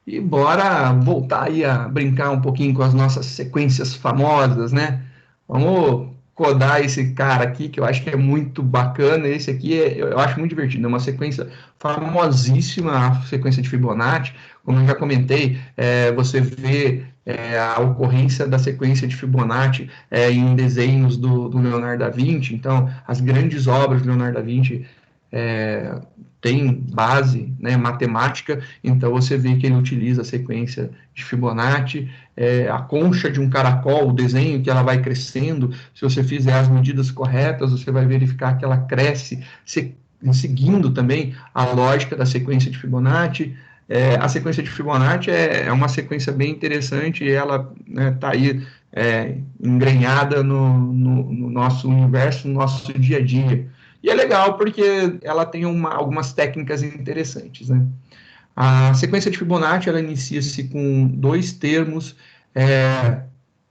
E bora voltar aí a brincar um pouquinho com as nossas sequências famosas, né? Vamos codar esse cara aqui, que eu acho que é muito bacana. Esse aqui eu acho muito divertido. É uma sequência famosíssima, a sequência de Fibonacci. Como eu já comentei, você vê a ocorrência da sequência de Fibonacci em desenhos do Leonardo da Vinci. Então, as grandes obras do Leonardo da Vinci é, tem base, né, matemática, então você vê que ele utiliza a sequência de Fibonacci, a concha de um caracol, o desenho que ela vai crescendo, se você fizer as medidas corretas, você vai verificar que ela cresce seguindo também a lógica da sequência de Fibonacci. A sequência de Fibonacci é uma sequência bem interessante e ela está aí engrenhada no nosso universo, no nosso dia a dia. E é legal porque ela tem algumas técnicas interessantes, né? A sequência de Fibonacci, ela inicia-se com dois termos,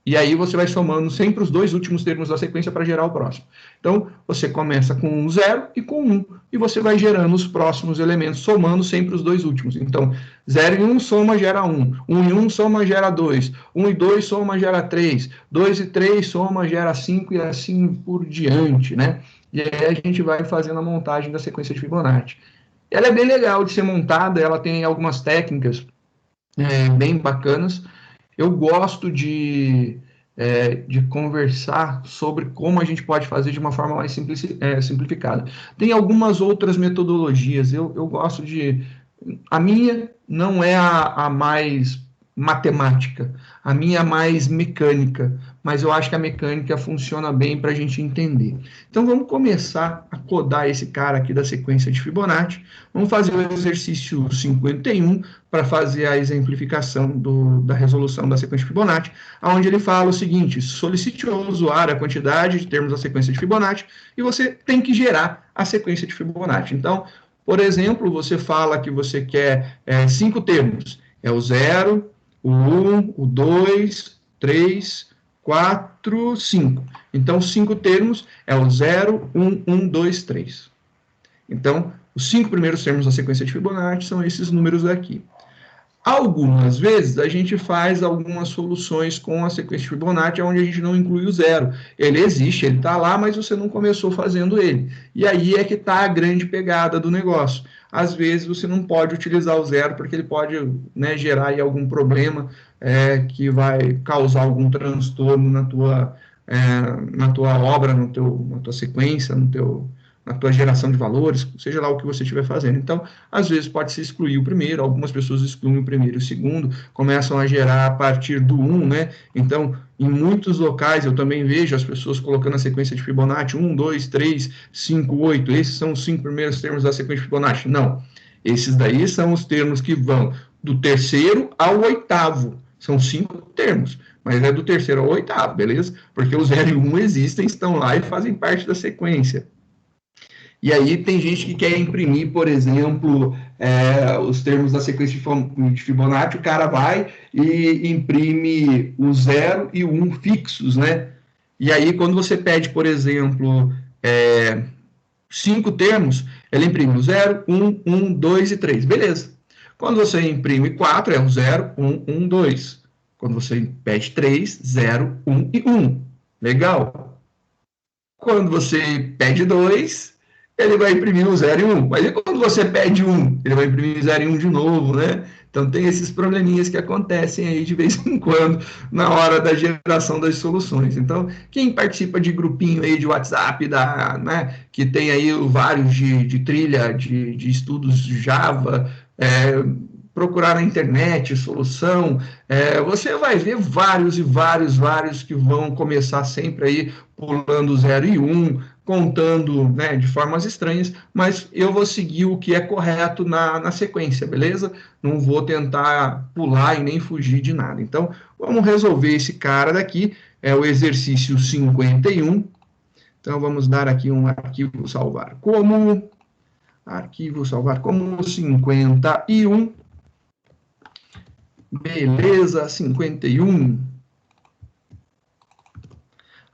e aí você vai somando sempre os dois últimos termos da sequência para gerar o próximo. Então, você começa com um 0 e com 1, e você vai gerando os próximos elementos, somando sempre os dois últimos. Então, 0 e 1 soma gera 1, 1 e 1 soma gera 2, 1 e 2 soma gera 3, 2 e 3 soma gera 5 e assim por diante, né? E aí a gente vai fazendo a montagem da sequência de Fibonacci. Ela é bem legal de ser montada, ela tem algumas técnicas bem bacanas. Eu gosto de conversar sobre como a gente pode fazer de uma forma mais simplificada. Tem algumas outras metodologias, eu gosto de. A minha não é a mais matemática, a minha é mais mecânica, mas eu acho que a mecânica funciona bem para a gente entender. Então vamos começar a codar esse cara aqui da sequência de Fibonacci. Vamos fazer o exercício 51 para fazer a exemplificação da resolução da sequência de Fibonacci, onde ele fala o seguinte: solicite ao usuário a quantidade de termos da sequência de Fibonacci e você tem que gerar a sequência de Fibonacci. Então, por exemplo, você fala que você quer 5 termos. É o 0, o 1, o 2, 3, 4, 5. Então, 5 termos é o 0, 1, 1, 2, 3. Então, os 5 primeiros termos da sequência de Fibonacci são esses números aqui. Algumas vezes a gente faz algumas soluções com a sequência de Fibonacci onde a gente não inclui o 0. Ele existe, ele está lá, mas você não começou fazendo ele. E aí é que está a grande pegada do negócio. Às vezes você não pode utilizar o 0 porque ele pode, né, gerar aí algum problema que vai causar algum transtorno na tua obra, na tua sequência, na tua geração de valores, seja lá o que você estiver fazendo. Então, às vezes pode se excluir o primeiro, algumas pessoas excluem o primeiro e o segundo, começam a gerar a partir do 1, né? Então, em muitos locais eu também vejo as pessoas colocando a sequência de Fibonacci 1, 2, 3, 5, 8. Esses são os 5 primeiros termos da sequência de Fibonacci. Não. Esses daí são os termos que vão do terceiro ao oitavo. São 5 termos, mas é do terceiro ao oitavo, beleza? Porque o 0 e o 1 existem, estão lá e fazem parte da sequência. E aí tem gente que quer imprimir, por exemplo, os termos da sequência de Fibonacci, o cara vai e imprime o 0 e o 1 fixos, né? E aí quando você pede, por exemplo, 5 termos, ele imprime o 0, 1, 1, 2 e 3. Beleza. Quando você imprime 4, é o 0, 1, 1, 2. Quando você pede 3, 0, 1 e 1. Legal. Quando você pede 2, ele vai imprimir o 0 e 1. Mas e quando você pede 1, ele vai imprimir 0 e 1 de novo, né? Então tem esses probleminhas que acontecem aí de vez em quando na hora da geração das soluções. Então, quem participa de grupinho aí de WhatsApp, né, que tem aí vários de trilha de estudos de Java, procurar na internet solução, você vai ver vários e vários que vão começar sempre aí pulando 0 e 1, contando, né, de formas estranhas, mas eu vou seguir o que é correto na sequência, beleza? Não vou tentar pular e nem fugir de nada. Então, vamos resolver esse cara daqui, é o exercício 51. Então, vamos dar aqui um arquivo salvar como 51. Beleza, 51.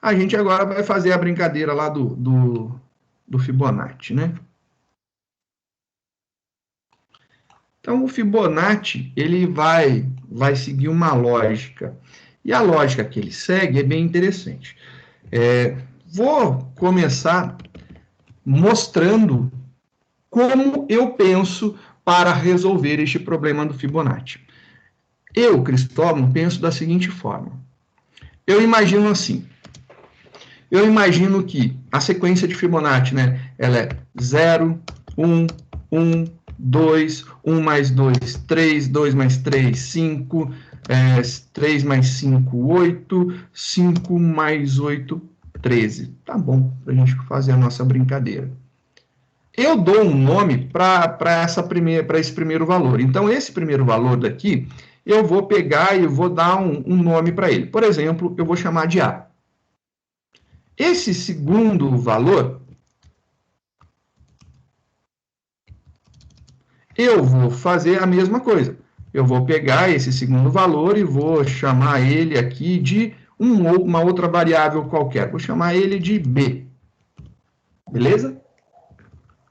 A gente agora vai fazer a brincadeira lá do Fibonacci, né? Então, o Fibonacci, ele vai seguir uma lógica. E a lógica que ele segue é bem interessante. Vou começar mostrando como eu penso para resolver este problema do Fibonacci. Eu, Cristóvão, penso da seguinte forma. Eu imagino assim. Eu imagino que a sequência de Fibonacci, né, ela é 0, 1, 1, 2, 1 mais 2, 3, 2 mais 3, 5, 3 mais 5, 8, 5 mais 8, 13. Tá bom, para a gente fazer a nossa brincadeira. Eu dou um nome para esse primeiro valor. Então, esse primeiro valor daqui, eu vou pegar e vou dar um nome para ele. Por exemplo, eu vou chamar de A. Esse segundo valor, eu vou fazer a mesma coisa. Eu vou pegar esse segundo valor e vou chamar ele aqui de uma outra variável qualquer. Vou chamar ele de B. Beleza?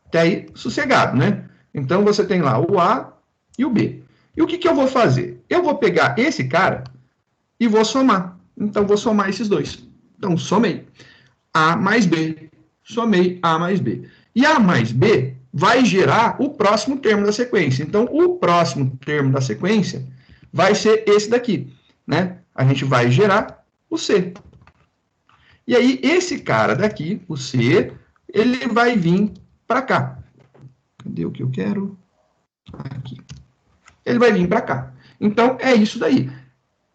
Até aí, sossegado, né? Então, você tem lá o A e o B. E o que eu vou fazer? Eu vou pegar esse cara e vou somar. Então, vou somar esses dois. Então, somei. A mais B. Somei A mais B. E A mais B vai gerar o próximo termo da sequência. Então, o próximo termo da sequência vai ser esse daqui, né? A gente vai gerar o C. E aí, esse cara daqui, o C, ele vai vir para cá. Cadê o que eu quero? Aqui. Ele vai vir para cá. Então, é isso daí.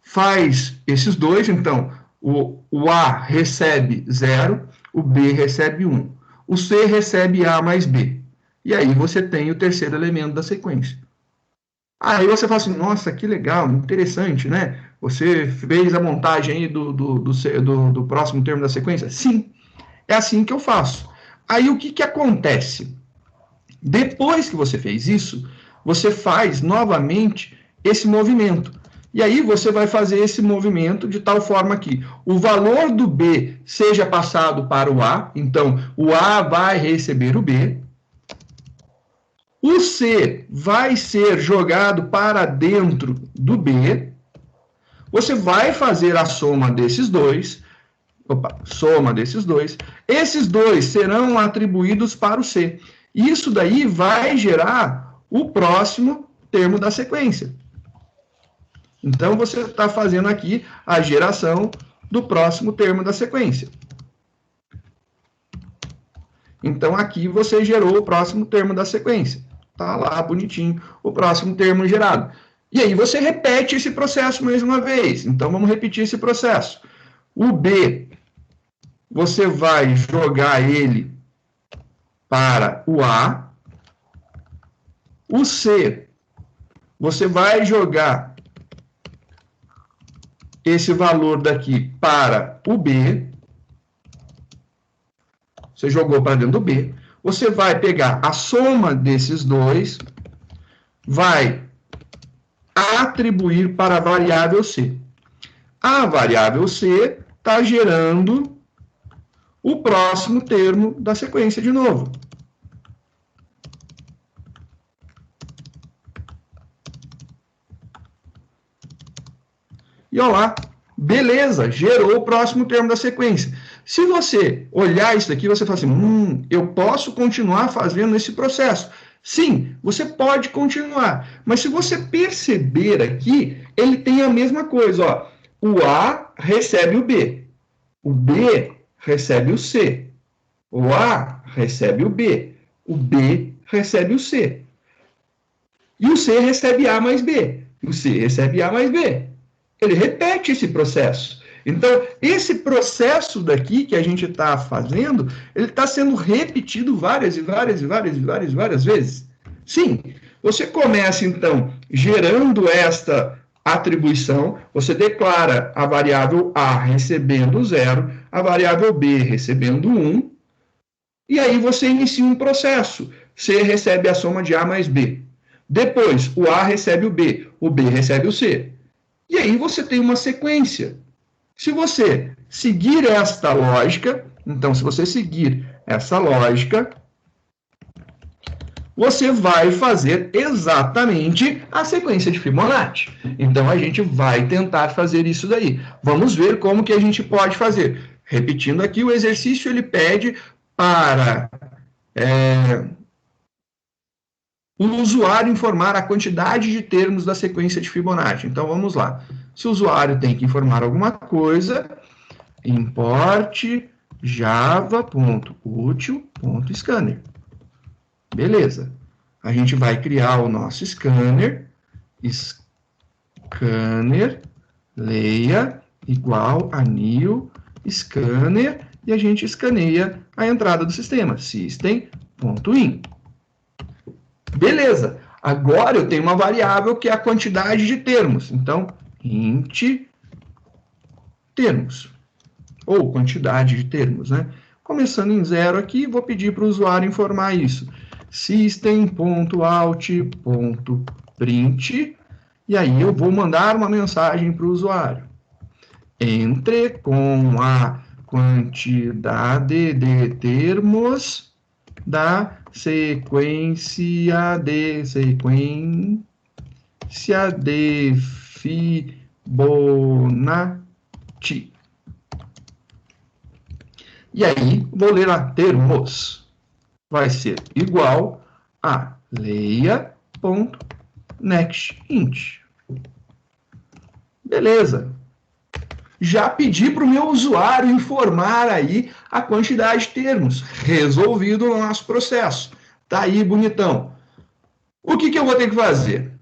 Faz esses dois, então, o A recebe 0, o B recebe 1. O C recebe A mais B. E aí você tem o terceiro elemento da sequência. Aí você fala assim, nossa, que legal, interessante, né? Você fez a montagem aí do próximo termo da sequência? Sim, é assim que eu faço. Aí o que acontece? Depois que você fez isso, você faz novamente esse movimento. E aí você vai fazer esse movimento de tal forma que o valor do B seja passado para o A, então o A vai receber o B, o C vai ser jogado para dentro do B, você vai fazer a soma desses dois, esses dois serão atribuídos para o C. Isso daí vai gerar o próximo termo da sequência. Então, você está fazendo aqui a geração do próximo termo da sequência. Então, aqui você gerou o próximo termo da sequência. Está lá, bonitinho, o próximo termo gerado. E aí você repete esse processo mais uma vez. Então, vamos repetir esse processo. O B, você vai jogar ele para o A. O C, você vai jogar esse valor daqui para o B. Você jogou para dentro do B. Você vai pegar a soma desses dois, vai atribuir para a variável C. A variável C está gerando o próximo termo da sequência de novo. E olha lá, beleza, gerou o próximo termo da sequência. Se você olhar isso daqui, você fala assim, eu posso continuar fazendo esse processo. Sim, você pode continuar, mas se você perceber aqui, ele tem a mesma coisa, ó. O A recebe o B recebe o C, o A recebe o B recebe o C, e o C recebe A mais B, o C recebe A mais B. Ele repete esse processo. Então, esse processo daqui que a gente está fazendo, ele está sendo repetido várias vezes. Sim, você começa, então, gerando esta atribuição, você declara a variável A recebendo 0, a variável B recebendo 1, e aí você inicia um processo. C recebe a soma de A mais B. Depois, o A recebe o B recebe o C. E aí você tem uma sequência. Se você seguir esta lógica, então, se você seguir essa lógica, você vai fazer exatamente a sequência de Fibonacci. Então, a gente vai tentar fazer isso daí. Vamos ver como que a gente pode fazer. Repetindo aqui, o exercício ele pede para o usuário informar a quantidade de termos da sequência de Fibonacci. Então, vamos lá. Se o usuário tem que informar alguma coisa, import java.util.scanner. Beleza. A gente vai criar o nosso scanner, scanner leia igual a new scanner, e a gente escaneia a entrada do sistema, system.in. Beleza. Agora eu tenho uma variável que é a quantidade de termos. Então, int termos, ou quantidade de termos, né? Começando em 0 aqui, vou pedir para o usuário informar isso. System.out.print, e aí eu vou mandar uma mensagem para o usuário. Entre com a quantidade de termos da sequência de Fibonacci. E aí, vou ler lá, termos. Vai ser igual a leia.nextInt. Beleza. Já pedi para o meu usuário informar aí a quantidade de termos. Resolvido o nosso processo. Tá aí, bonitão. O que eu vou ter que fazer?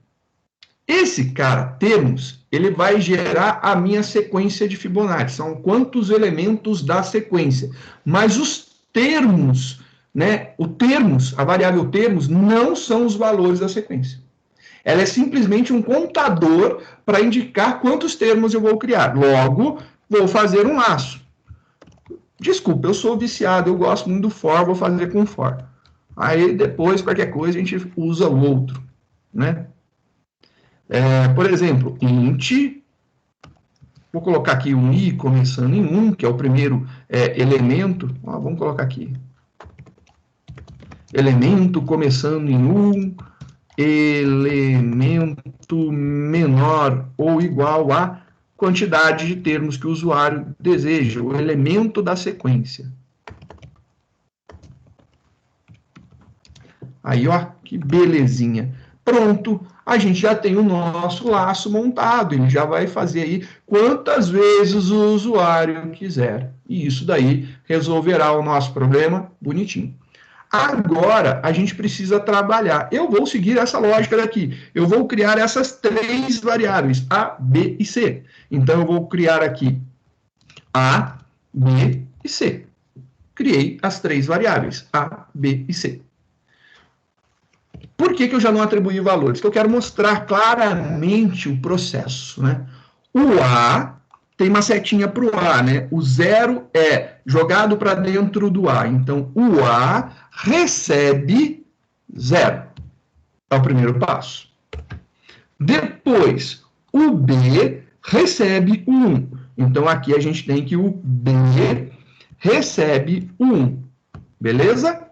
Esse cara, termos, ele vai gerar a minha sequência de Fibonacci. São quantos elementos da sequência. Mas os termos, né? O termos, a variável termos, não são os valores da sequência. Ela é simplesmente um contador para indicar quantos termos eu vou criar. Logo, vou fazer um laço. Desculpa, eu sou viciado, eu gosto muito do for, vou fazer com for. Aí depois, qualquer coisa, a gente usa o outro, né? Por exemplo, int, vou colocar aqui um i começando em 1, que é o primeiro elemento. Vamos colocar aqui. Elemento começando em 1, elemento menor ou igual a quantidade de termos que o usuário deseja, o elemento da sequência. Aí, ó, que belezinha. Pronto, a gente já tem o nosso laço montado, ele já vai fazer aí quantas vezes o usuário quiser. E isso daí resolverá o nosso problema bonitinho. Agora, a gente precisa trabalhar. Eu vou seguir essa lógica daqui. Eu vou criar essas 3 variáveis, A, B e C. Então, eu vou criar aqui A, B e C. Criei as 3 variáveis, A, B e C. Por que eu já não atribuí valores? Porque eu quero mostrar claramente o processo, né? O A tem uma setinha para o A, né? O 0 é jogado para dentro do A. Então, o A recebe 0. É o primeiro passo. Depois, o B recebe 1. Então, aqui a gente tem que o B recebe 1. Beleza?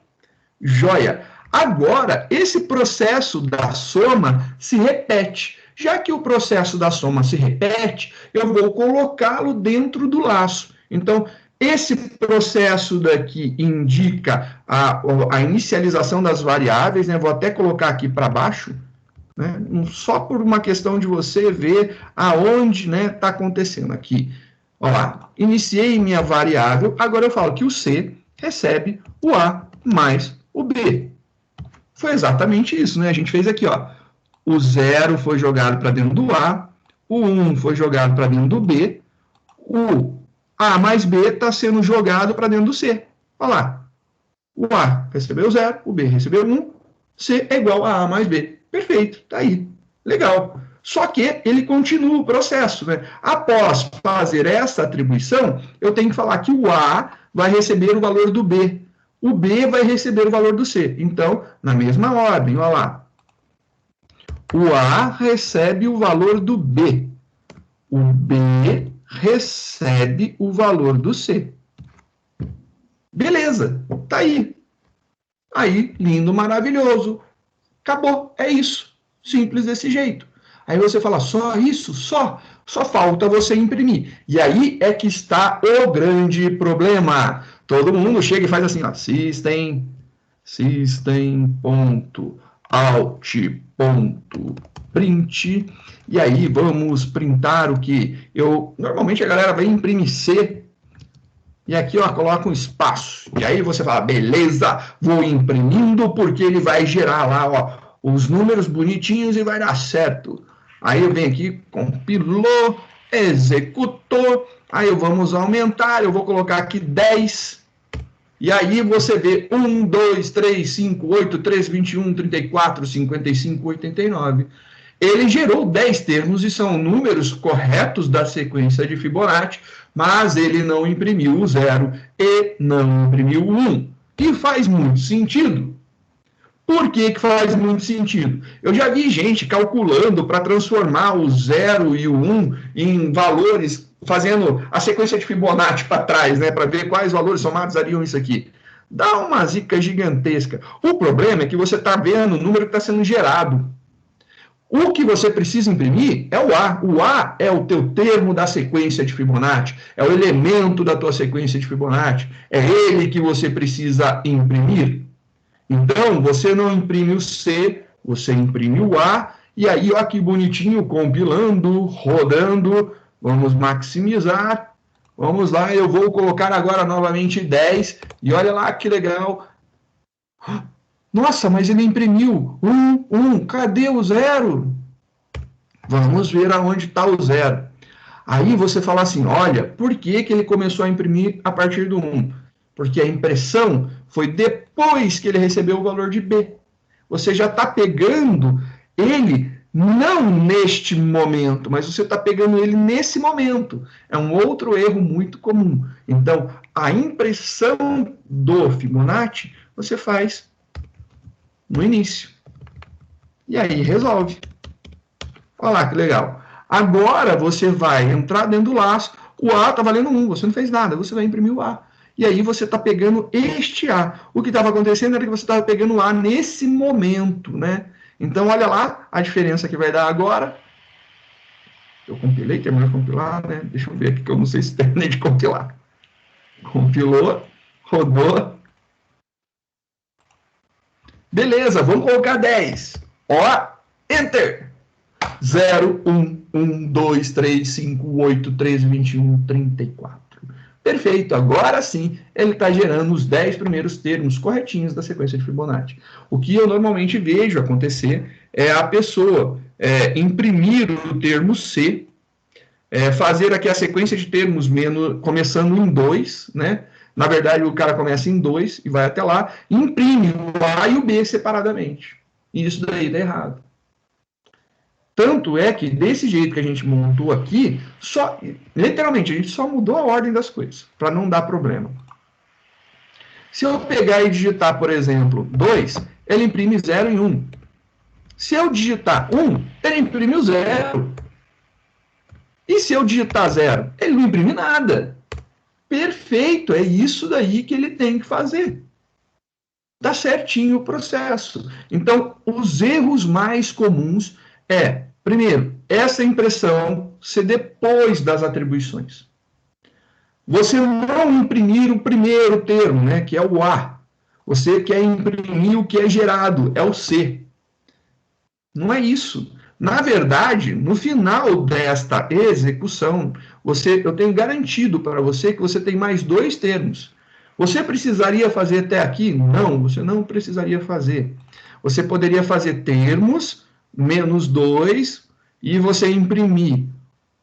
Joia. Agora, esse processo da soma se repete. Já que o processo da soma se repete, eu vou colocá-lo dentro do laço. Então, esse processo daqui indica a inicialização das variáveis, né? Vou até colocar aqui para baixo, né? Só por uma questão de você ver aonde está acontecendo aqui. Olha lá, iniciei minha variável, agora eu falo que o C recebe o A mais o B. Foi exatamente isso, né? A gente fez aqui, ó. O 0 foi jogado para dentro do A, o 1 foi jogado para dentro do B, o A mais B está sendo jogado para dentro do C. Olha lá. O A recebeu 0, o B recebeu 1, C é igual a mais B. Perfeito, tá aí. Legal. Só que ele continua o processo, né? Após fazer essa atribuição, eu tenho que falar que o A vai receber o valor do B. O B vai receber o valor do C. Então, na mesma ordem, olha lá. O A recebe o valor do B. O B recebe o valor do C. Beleza, tá aí. Aí, lindo, maravilhoso. Acabou, é isso. Simples desse jeito. Aí você fala, só isso? Só falta você imprimir. E aí é que está o grande problema. Todo mundo chega e faz assim, ó, system.out.print, e aí vamos printar o que? Normalmente a galera vai imprimir C, e aqui ó, coloca um espaço. E aí você fala, beleza, vou imprimindo porque ele vai gerar lá ó, os números bonitinhos e vai dar certo. Aí eu venho aqui, compilou, executou, aí vamos aumentar, eu vou colocar aqui 10. E aí você vê 1, 2, 3, 5, 8, 3, 21, 34, 55, 89. Ele gerou 10 termos e são números corretos da sequência de Fibonacci, mas ele não imprimiu o 0 e não imprimiu o 1. E faz muito sentido. Por que faz muito sentido? Eu já vi gente calculando para transformar o 0 e o 1 em valores, fazendo a sequência de Fibonacci para trás, né, para ver quais valores somados dariam isso aqui. Dá uma zica gigantesca. O problema é que você está vendo o número que está sendo gerado. O que você precisa imprimir é o A. O A é o teu termo da sequência de Fibonacci, é o elemento da tua sequência de Fibonacci. É ele que você precisa imprimir. Então, você não imprime o C, você imprime o A, e aí, ó que bonitinho, compilando, rodando, vamos maximizar, vamos lá, eu vou colocar agora novamente 10, e olha lá que legal. Nossa, mas ele imprimiu 1, cadê o 0? Vamos ver aonde está o 0. Aí você fala assim, olha, por que ele começou a imprimir a partir do 1? Porque a impressão foi depois que ele recebeu o valor de B. Você já está pegando ele não neste momento, mas você está pegando ele nesse momento. É um outro erro muito comum. Então, a impressão do Fibonacci você faz no início. E aí resolve. Olha lá que legal. Agora você vai entrar dentro do laço, o A está valendo 1, você não fez nada, você vai imprimir o A. E aí você está pegando este A. O que estava acontecendo era que você estava pegando o A nesse momento, né? Então, olha lá a diferença que vai dar agora. Eu compilei, terminou de compilar, né? Deixa eu ver aqui que eu não sei se terminei de compilar. Compilou, rodou. Beleza, vamos colocar 10. Ó, Enter. 0, 1, 1, 2, 3, 5, 8, 13, 21, 34. Perfeito, agora sim ele está gerando os 10 primeiros termos corretinhos da sequência de Fibonacci. O que eu normalmente vejo acontecer é a pessoa imprimir o termo C, fazer aqui a sequência de termos começando em 2, né? Na verdade, o cara começa em 2 e vai até lá, e imprime o A e o B separadamente. E isso daí dá errado. Tanto é que, desse jeito que a gente montou aqui, literalmente, a gente só mudou a ordem das coisas, para não dar problema. Se eu pegar e digitar, por exemplo, 2, ele imprime 0 e 1. Se eu digitar 1, ele imprime o 0. E se eu digitar 0, ele não imprime nada. Perfeito, é isso daí que ele tem que fazer. Dá certinho o processo. Então, os erros mais comuns primeiro, essa impressão ser depois das atribuições. Você não imprimir o primeiro termo, né, que é o A. Você quer imprimir o que é gerado, é o C. Não é isso. Na verdade, no final desta execução, eu tenho garantido para você que você tem mais 2 termos. Você precisaria fazer até aqui? Não, você não precisaria fazer. Você poderia fazer termos menos 2 e você imprimir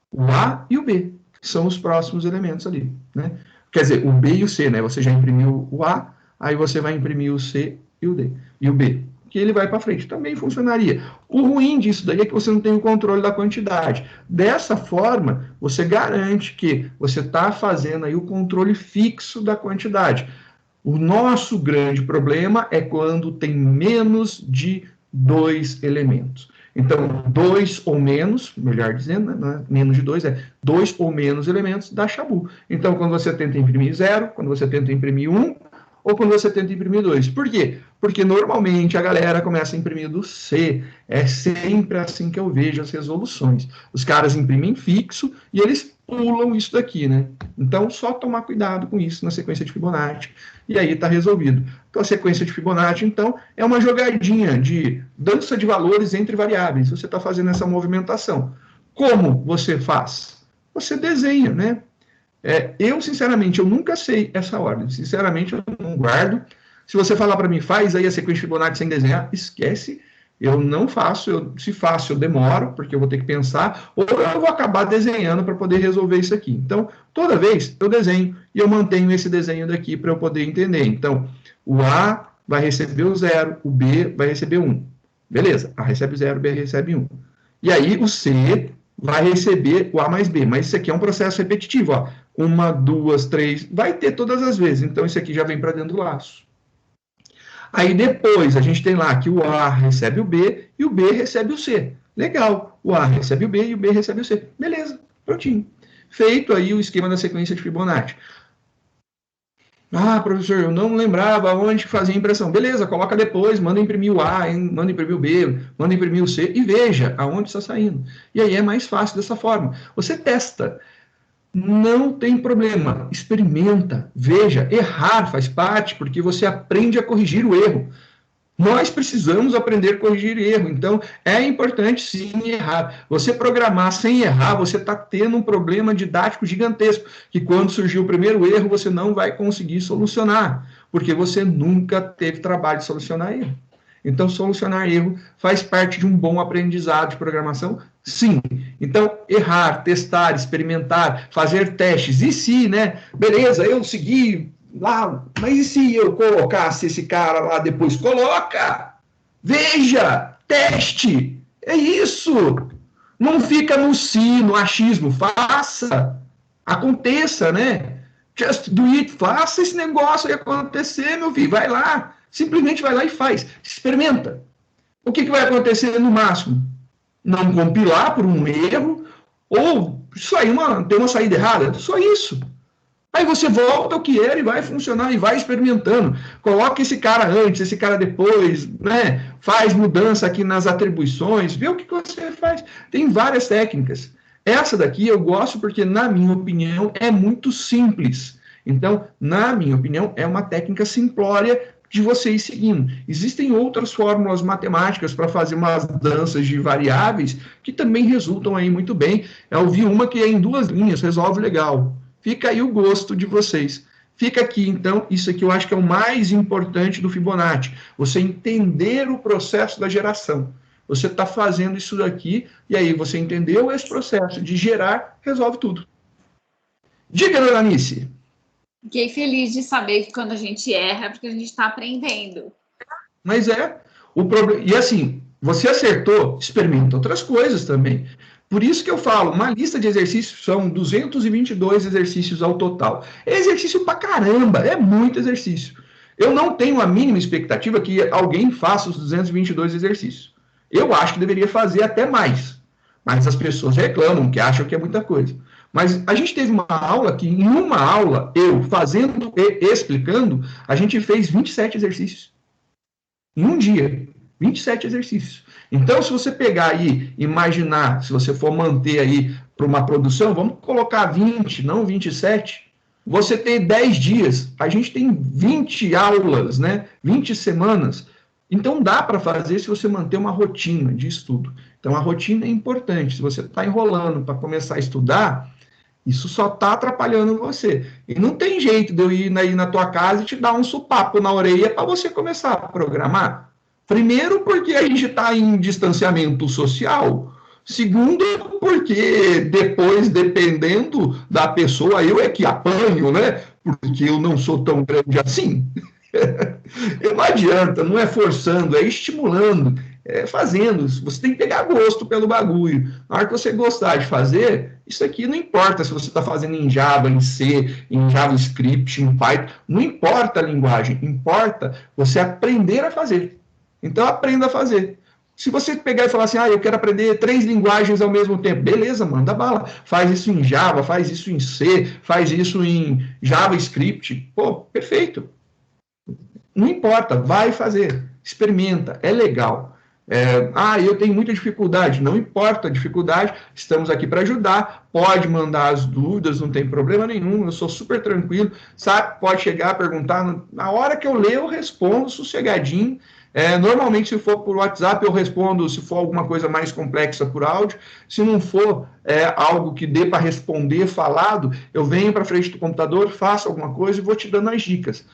o A e o B, que são os próximos elementos ali, né? Quer dizer, o B e o C, né? Você já imprimiu o A, aí você vai imprimir o C e o D, e o B, que ele vai para frente. Também funcionaria. O ruim disso daí é que você não tem o controle da quantidade. Dessa forma, você garante que você está fazendo aí o controle fixo da quantidade. O nosso grande problema é quando tem menos de 2 elementos. Então, 2 ou menos, melhor dizendo, né? Menos de 2 é 2 ou menos elementos dá chabu. Então, quando você tenta imprimir 0, quando você tenta imprimir 1, ou quando você tenta imprimir dois. Por quê? Porque normalmente a galera começa a imprimir do C. É sempre assim que eu vejo as resoluções. Os caras imprimem fixo e eles pulam isso daqui, né? Então, só tomar cuidado com isso na sequência de Fibonacci. E aí está resolvido. Então, a sequência de Fibonacci, então, é uma jogadinha de dança de valores entre variáveis. Você está fazendo essa movimentação. Como você faz? Você desenha, né? Eu, sinceramente, eu nunca sei essa ordem. Sinceramente, eu não guardo. Se você falar para mim, faz aí a sequência de Fibonacci sem desenhar, esquece. Eu não faço. Se faço, eu demoro, porque eu vou ter que pensar, ou eu vou acabar desenhando para poder resolver isso aqui. Então, toda vez eu desenho e eu mantenho esse desenho daqui para eu poder entender. Então, o A vai receber o 0, o B vai receber 1. Beleza, A recebe 0, B recebe 1. E aí, o C vai receber o A mais B. Mas isso aqui é um processo repetitivo, ó. 1, 2, 3, vai ter todas as vezes. Então, isso aqui já vem para dentro do laço. Aí depois a gente tem lá que o A recebe o B e o B recebe o C. Legal, o A recebe o B e o B recebe o C. Beleza, prontinho. Feito aí o esquema da sequência de Fibonacci. Ah, professor, eu não lembrava onde fazia a impressão. Beleza, coloca depois, manda imprimir o A, manda imprimir o B, manda imprimir o C e veja aonde está saindo. E aí é mais fácil dessa forma. Você testa. Não tem problema, experimenta, veja, errar faz parte, porque você aprende a corrigir o erro. Nós precisamos aprender a corrigir erro, então é importante sim errar. Você programar sem errar, você está tendo um problema didático gigantesco, que quando surgir o primeiro erro, você não vai conseguir solucionar, porque você nunca teve trabalho de solucionar erro. Então, solucionar erro faz parte de um bom aprendizado de programação, sim. Então, errar, testar, experimentar, fazer testes. E se, né? Beleza, eu segui lá, mas e se eu colocasse esse cara lá depois? Coloca! Veja! Teste! É isso! Não fica no si, no achismo. Faça! Aconteça, né? Just do it. Faça esse negócio aí acontecer, meu filho. Vai lá. Simplesmente vai lá e faz. Experimenta. O que vai acontecer no máximo? Não compilar por um erro ou sair ter uma saída errada. Só isso. Aí você volta ao que era e vai funcionar e vai experimentando. Coloca esse cara antes, esse cara depois, né? Faz mudança aqui nas atribuições, vê o que você faz. Tem várias técnicas. Essa daqui eu gosto porque, na minha opinião, é muito simples. Então, na minha opinião, é uma técnica simplória de você ir seguindo. Existem outras fórmulas matemáticas para fazer umas danças de variáveis que também resultam aí muito bem. Eu vi uma que é em 2 linhas, resolve legal. Fica aí o gosto de vocês. Fica aqui, então, isso aqui eu acho que é o mais importante do Fibonacci. Você entender o processo da geração. Você está fazendo isso daqui, e aí você entendeu esse processo de gerar, resolve tudo. Diga, dona Anice. Fiquei feliz de saber que quando a gente erra é porque a gente está aprendendo. Mas o problema. E assim, você acertou, experimenta outras coisas também. Por isso que eu falo, uma lista de exercícios são 222 exercícios ao total. É exercício pra caramba, é muito exercício. Eu não tenho a mínima expectativa que alguém faça os 222 exercícios. Eu acho que deveria fazer até mais. Mas as pessoas reclamam, que acham que é muita coisa. Mas a gente teve uma aula que, em uma aula, eu fazendo e explicando, a gente fez 27 exercícios. Em um dia, 27 exercícios. Então, se você pegar aí, imaginar, se você for manter aí para uma produção, vamos colocar 20, não 27, você tem 10 dias, a gente tem 20 aulas, né? 20 semanas. Então, dá para fazer se você manter uma rotina de estudo. Então, a rotina é importante. Se você está enrolando para começar a estudar, isso só está atrapalhando você. E não tem jeito de eu ir aí na tua casa e te dar um supapo na orelha para você começar a programar. Primeiro, porque a gente está em distanciamento social. Segundo, porque depois, dependendo da pessoa, eu é que apanho, né? Porque eu não sou tão grande assim. Não adianta, não é forçando, é estimulando, é fazendo. Você tem que pegar gosto pelo bagulho. Na hora que você gostar de fazer, isso aqui não importa se você está fazendo em Java, em C, em JavaScript, em Python, não importa a linguagem, importa você aprender a fazer. Então, aprenda a fazer. Se você pegar e falar assim, eu quero aprender 3 linguagens ao mesmo tempo, beleza, manda bala. Faz isso em Java, faz isso em C, faz isso em JavaScript. Pô, perfeito. Não importa, vai fazer, experimenta, é legal. Eu tenho muita dificuldade, não importa a dificuldade, estamos aqui para ajudar, pode mandar as dúvidas, não tem problema nenhum, eu sou super tranquilo, sabe? Pode chegar, perguntar, na hora que eu ler eu respondo sossegadinho. Normalmente, se for por WhatsApp, eu respondo, se for alguma coisa mais complexa por áudio, se não for algo que dê para responder falado, eu venho para frente do computador, faço alguma coisa e vou te dando as dicas.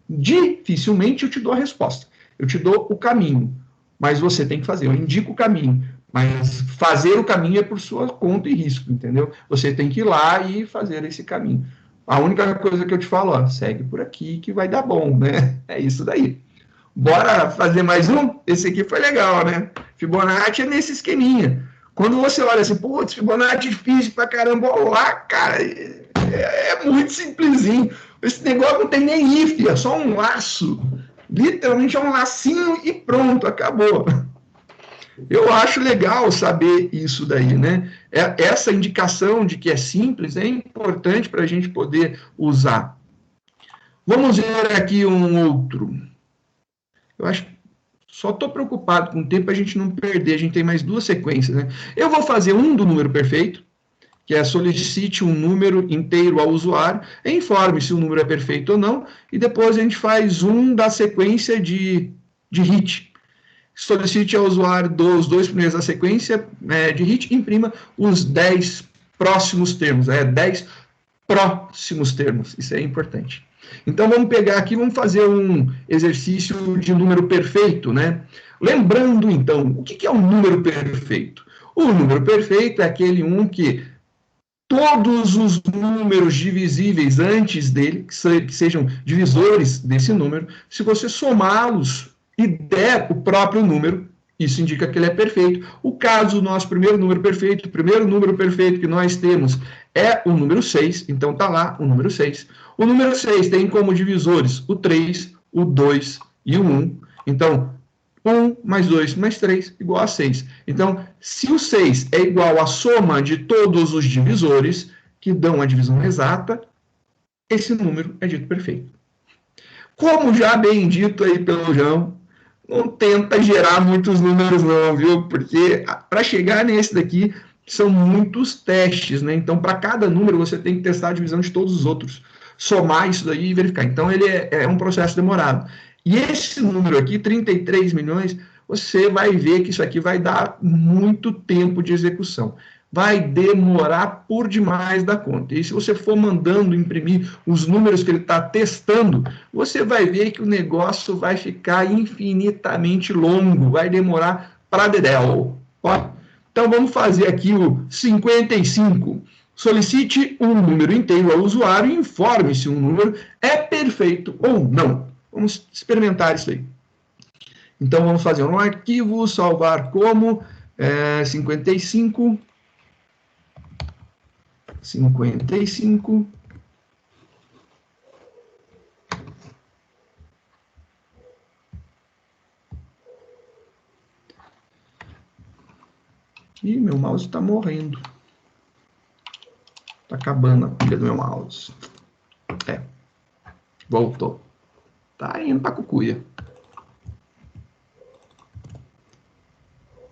Dificilmente eu te dou a resposta, eu te dou o caminho, mas você tem que fazer, eu indico o caminho, mas fazer o caminho é por sua conta e risco, entendeu? Você tem que ir lá e fazer esse caminho. A única coisa que eu te falo, ó, segue por aqui que vai dar bom, né? É isso daí. Bora fazer mais um? Esse aqui foi legal, né? Fibonacci é nesse esqueminha. Quando você olha assim, putz, Fibonacci é difícil pra caramba, olha lá, cara, é muito simplesinho. Esse negócio não tem nem if, é só um laço. Literalmente é um lacinho e pronto, acabou. Eu acho legal saber isso daí, né? Essa indicação de que é simples é importante para a gente poder usar. Vamos ver aqui um outro. Eu acho que só estou preocupado com o tempo para a gente não perder. A gente tem mais duas sequências, né? Eu vou fazer um do número perfeito, que é solicite um número inteiro ao usuário, informe se o número é perfeito ou não, e depois a gente faz um da sequência de hit. Solicite ao usuário dos dois primeiros da sequência de hit, imprima os 10 próximos termos, 10 próximos termos, isso é importante. Então, vamos pegar aqui, vamos fazer um exercício de número perfeito, né? Lembrando, então, o que é um número perfeito? O número perfeito é aquele que todos os números divisíveis antes dele, que sejam divisores desse número, se você somá-los e der o próprio número, isso indica que ele é perfeito. O caso do nosso primeiro número perfeito, o primeiro número perfeito que nós temos é o número 6, então está lá o número 6. O número 6 tem como divisores o 3, o 2 e o 1. Então, 1 mais 2 mais 3 igual a 6. Então, se o 6 é igual à soma de todos os divisores, que dão a divisão exata, esse número é dito perfeito. Como já bem dito aí pelo João, não tenta gerar muitos números não, viu? Porque para chegar nesse daqui, são muitos testes, né? Então, para cada número, você tem que testar a divisão de todos os outros. Somar isso daí e verificar. Então, ele é um processo demorado. E esse número aqui, 33 milhões, você vai ver que isso aqui vai dar muito tempo de execução. Vai demorar por demais da conta. E se você for mandando imprimir os números que ele está testando, você vai ver que o negócio vai ficar infinitamente longo, vai demorar para dedéu. Ó, então, vamos fazer aqui o 55. Solicite um número inteiro ao usuário e informe se um número é perfeito ou não. Vamos experimentar isso aí. Então, vamos fazer um arquivo, salvar como 55. Ih, meu mouse está morrendo. Está acabando a pilha do meu mouse. Voltou. Tá indo para a cucuia.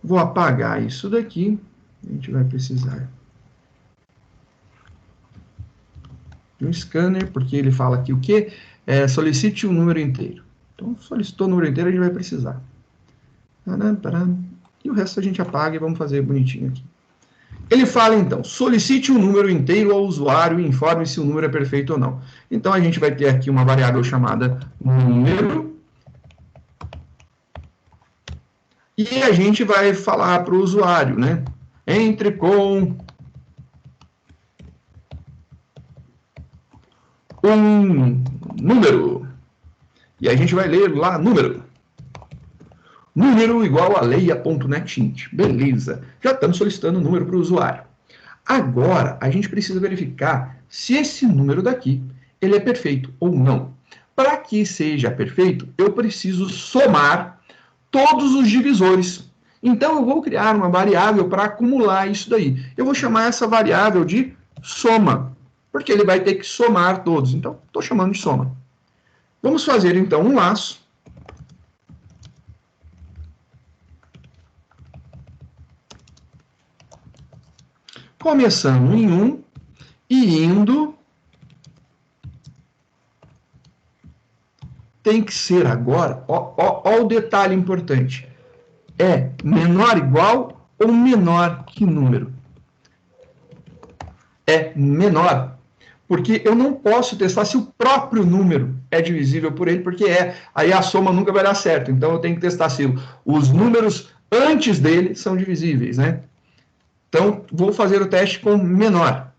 Vou apagar isso daqui. A gente vai precisar de um scanner, porque ele fala aqui o quê? Solicite um número inteiro. Então, solicitou o número inteiro, a gente vai precisar. E o resto a gente apaga e vamos fazer bonitinho aqui. Ele fala, então, solicite um número inteiro ao usuário e informe se o número é perfeito ou não. Então, a gente vai ter aqui uma variável chamada número. E a gente vai falar para o usuário, né? Entre com um número. E a gente vai ler lá número. Número igual a leia.netint. Beleza. Já estamos solicitando o número para o usuário. Agora, a gente precisa verificar se esse número daqui ele é perfeito ou não. Para que seja perfeito, eu preciso somar todos os divisores. Então, eu vou criar uma variável para acumular isso daí. Eu vou chamar essa variável de soma, porque ele vai ter que somar todos. Então, estou chamando de soma. Vamos fazer, então, um laço. Começando em 1 e indo... Tem que ser agora, ó o detalhe importante. É menor igual ou menor que número? É menor. Porque eu não posso testar se o próprio número é divisível por ele, porque aí a soma nunca vai dar certo. Então eu tenho que testar se os números antes dele são divisíveis, né? Então vou fazer o teste com menor.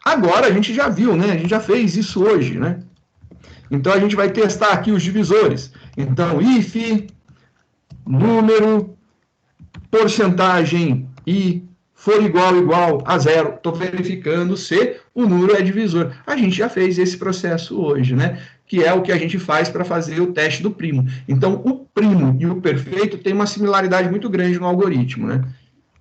Agora a gente já viu, né? A gente já fez isso hoje, né? Então a gente vai testar aqui os divisores. Então, if, número, porcentagem e for igual a zero. Estou verificando se o número é divisor. A gente já fez esse processo hoje, né? Que é o que a gente faz para fazer o teste do primo. Então, o primo e o perfeito têm uma similaridade muito grande no algoritmo, né?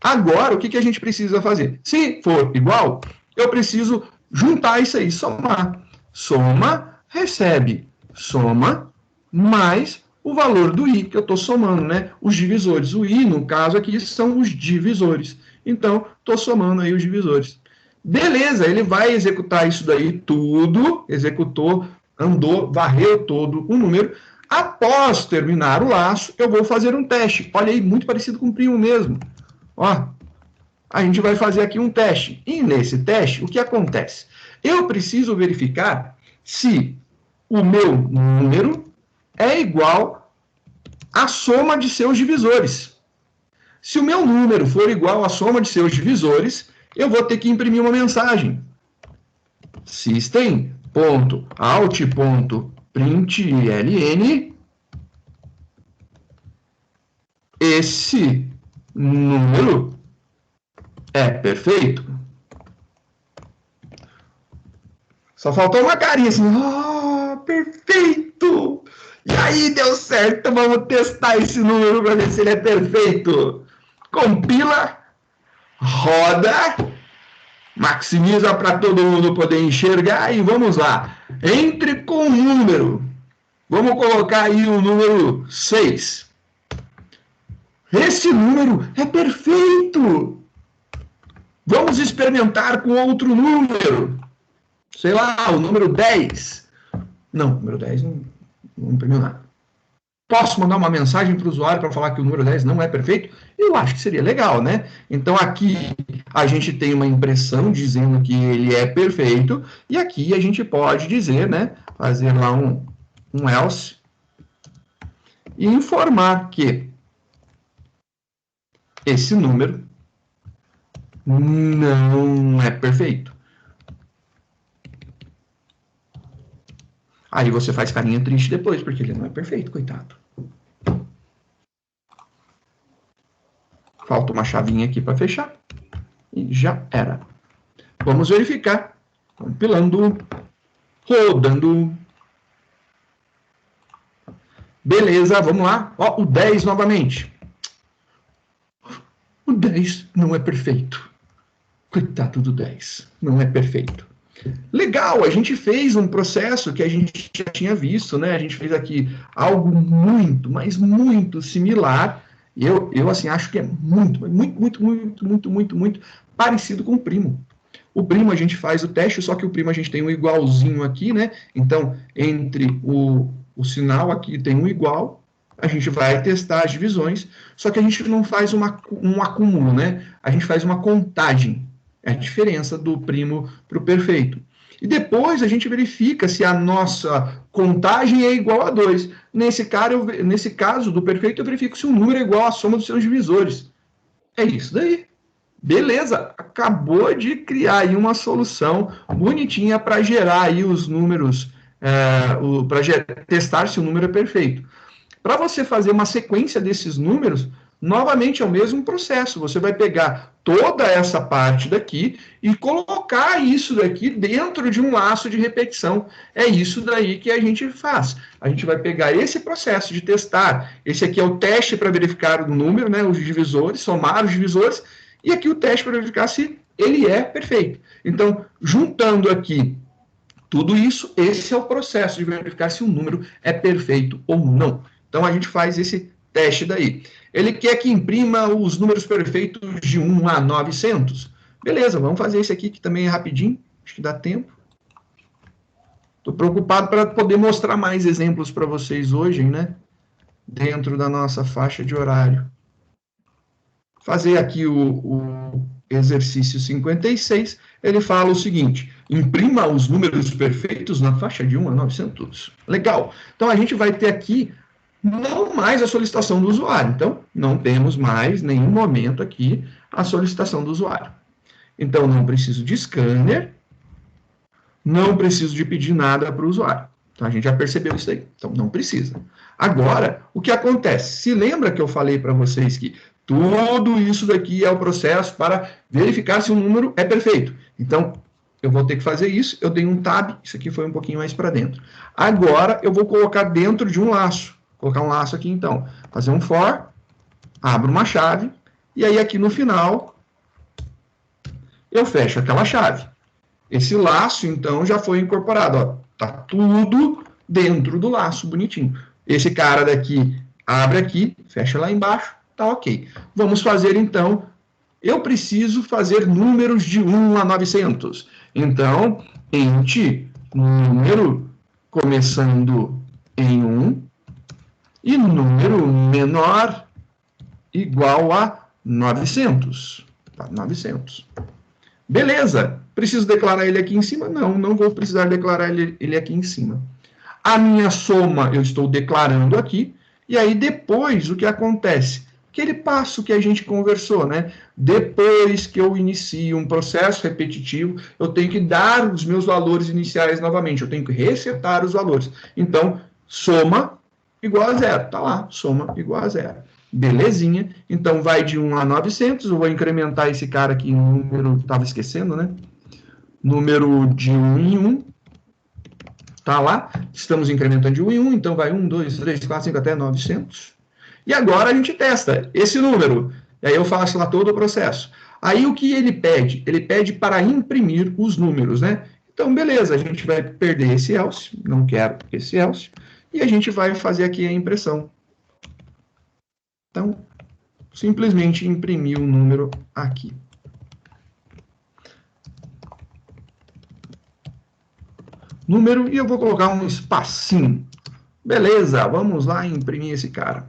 Agora, o que a gente precisa fazer? Se for igual, eu preciso juntar isso aí, somar. Soma, recebe, soma, mais o valor do i, que eu estou somando, né? Os divisores. O i, no caso aqui, são os divisores. Então, estou somando aí os divisores. Beleza, ele vai executar isso daí tudo, executou, andou, varreu todo o número. Após terminar o laço, eu vou fazer um teste. Olha aí, muito parecido com o primo mesmo. Ó, a gente vai fazer aqui um teste. E nesse teste, o que acontece? Eu preciso verificar se o meu número é igual à soma de seus divisores. Se o meu número for igual à soma de seus divisores, eu vou ter que imprimir uma mensagem. System.out.println esse número é perfeito. Só faltou uma carinha assim, perfeito! E aí, deu certo, vamos testar esse número para ver se ele é perfeito. Compila, roda, maximiza para todo mundo poder enxergar e vamos lá. Entre com o número. Vamos colocar aí o número 6. Esse número é perfeito! Vamos experimentar com outro número. Sei lá, o número 10. Não, o número 10 não imprimiu nada. Posso mandar uma mensagem para o usuário para falar que o número 10 não é perfeito? Eu acho que seria legal, né? Então, aqui a gente tem uma impressão dizendo que ele é perfeito, e aqui a gente pode dizer, né? Fazer lá um else e informar que esse número não é perfeito. Aí você faz carinha triste depois, porque ele não é perfeito, coitado. Falta uma chavinha aqui para fechar. E já era. Vamos verificar. Compilando. Rodando. Beleza, vamos lá. Ó, o 10 novamente. O 10 não é perfeito. Coitado do 10. Não é perfeito. Legal, a gente fez um processo que a gente já tinha visto, né? A gente fez aqui algo muito, mas muito similar. E eu assim, acho que é muito parecido com o primo. O primo a gente faz o teste, só que o primo a gente tem um igualzinho aqui, né? Então, entre o sinal aqui tem um igual, a gente vai testar as divisões, só que a gente não faz um acúmulo, né? A gente faz uma contagem. É a diferença do primo para o perfeito. E depois a gente verifica se a nossa contagem é igual a 2. Nesse caso do perfeito, eu verifico se o número é igual à soma dos seus divisores. É isso daí. Beleza, acabou de criar aí uma solução bonitinha para gerar aí os números, para testar se o número é perfeito. Para você fazer uma sequência desses números, novamente é o mesmo processo. Você vai pegar toda essa parte daqui e colocar isso daqui dentro de um laço de repetição. É isso daí que a gente faz. A gente vai pegar esse processo de testar. Esse aqui é o teste para verificar o número, né, os divisores, somar os divisores, e aqui o teste para verificar se ele é perfeito. Então, juntando aqui Tudo isso, esse é o processo de verificar se um número é perfeito ou não. Então, a gente faz esse teste daí. Ele quer que imprima os números perfeitos de 1 a 900. Beleza, vamos fazer esse aqui, que também é rapidinho. Acho que dá tempo. Estou preocupado para poder mostrar mais exemplos para vocês hoje, né? Dentro da nossa faixa de horário. Fazer aqui o exercício 56, ele fala o seguinte: imprima os números perfeitos na faixa de 1 a 900. Legal. Então, a gente vai ter aqui não mais a solicitação do usuário. Então, não temos mais, nenhum momento aqui, a solicitação do usuário. Então, não preciso de scanner, não preciso de pedir nada para o usuário. Então, a gente já percebeu isso aí. Então, não precisa. Agora, o que acontece? Se lembra que eu falei para vocês que tudo isso daqui é o processo para verificar se o número é perfeito. Então, eu vou ter que fazer isso. Eu dei um tab, isso aqui foi um pouquinho mais para dentro. Agora, eu vou colocar dentro de um laço. Vou colocar um laço aqui, então. Fazer um for, abro uma chave, e aí aqui no final, eu fecho aquela chave. Esse laço, então, já foi incorporado. Ó, tá tudo dentro do laço, bonitinho. Esse cara daqui abre aqui, fecha lá embaixo, tá ok. Vamos fazer, então, eu preciso fazer números de 1 a 900. Então, int número começando em 1 e número menor igual a 900. Tá, 900. Beleza. Preciso declarar ele aqui em cima? Não, não vou precisar declarar ele aqui em cima. A minha soma eu estou declarando aqui, e aí depois o que acontece? Aquele passo que a gente conversou, né? Depois que eu inicio um processo repetitivo, eu tenho que dar os meus valores iniciais novamente, eu tenho que resetar os valores. Então, soma igual a zero, tá lá, soma igual a zero. Belezinha, então vai de 1 a 900, eu vou incrementar esse cara aqui em número, estava esquecendo, né? Número de 1 em 1, tá lá, estamos incrementando de 1 em 1, então vai 1, 2, 3, 4, 5, até 900. E agora a gente testa esse número, e aí eu faço lá todo o processo. Aí o que ele pede? Ele pede para imprimir os números, né? Então, beleza, a gente vai perder esse else, não quero esse else, e a gente vai fazer aqui a impressão. Então, simplesmente imprimir o número aqui. Número, e eu vou colocar um espacinho. Beleza, vamos lá imprimir esse cara.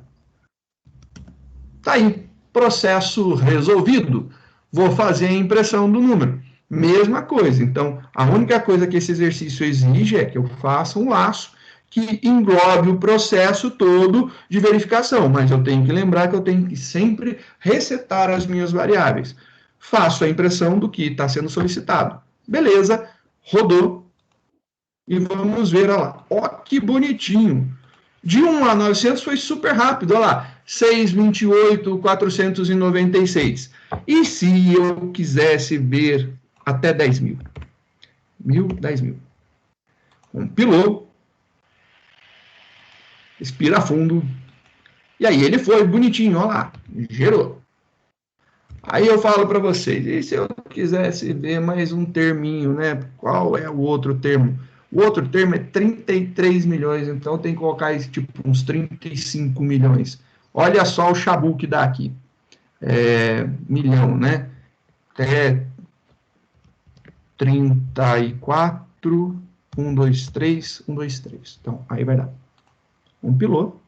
Tá aí, processo resolvido. Vou fazer a impressão do número. Mesma coisa, então, a única coisa que esse exercício exige é que eu faça um laço que englobe o processo todo de verificação, mas eu tenho que lembrar que eu tenho que sempre resetar as minhas variáveis. Faço a impressão do que está sendo solicitado. Beleza, rodou. E vamos ver, olha lá. Ó, que bonitinho. De 1 a 900 foi super rápido, olha lá. 628.496. E se eu quisesse ver até 10 mil? 10 mil. Compilou. Respira fundo. E aí ele foi bonitinho, olha lá. Gerou. Aí eu falo para vocês, e se eu quisesse ver mais um terminho, né? Qual é o outro termo? O outro termo é 33 milhões, então tem que colocar esse tipo uns 35 milhões. Olha só o chabu que dá aqui. Milhão, né? Até 34, 1, 2, 3, 1, 2, 3. Então, aí vai dar. Compilou.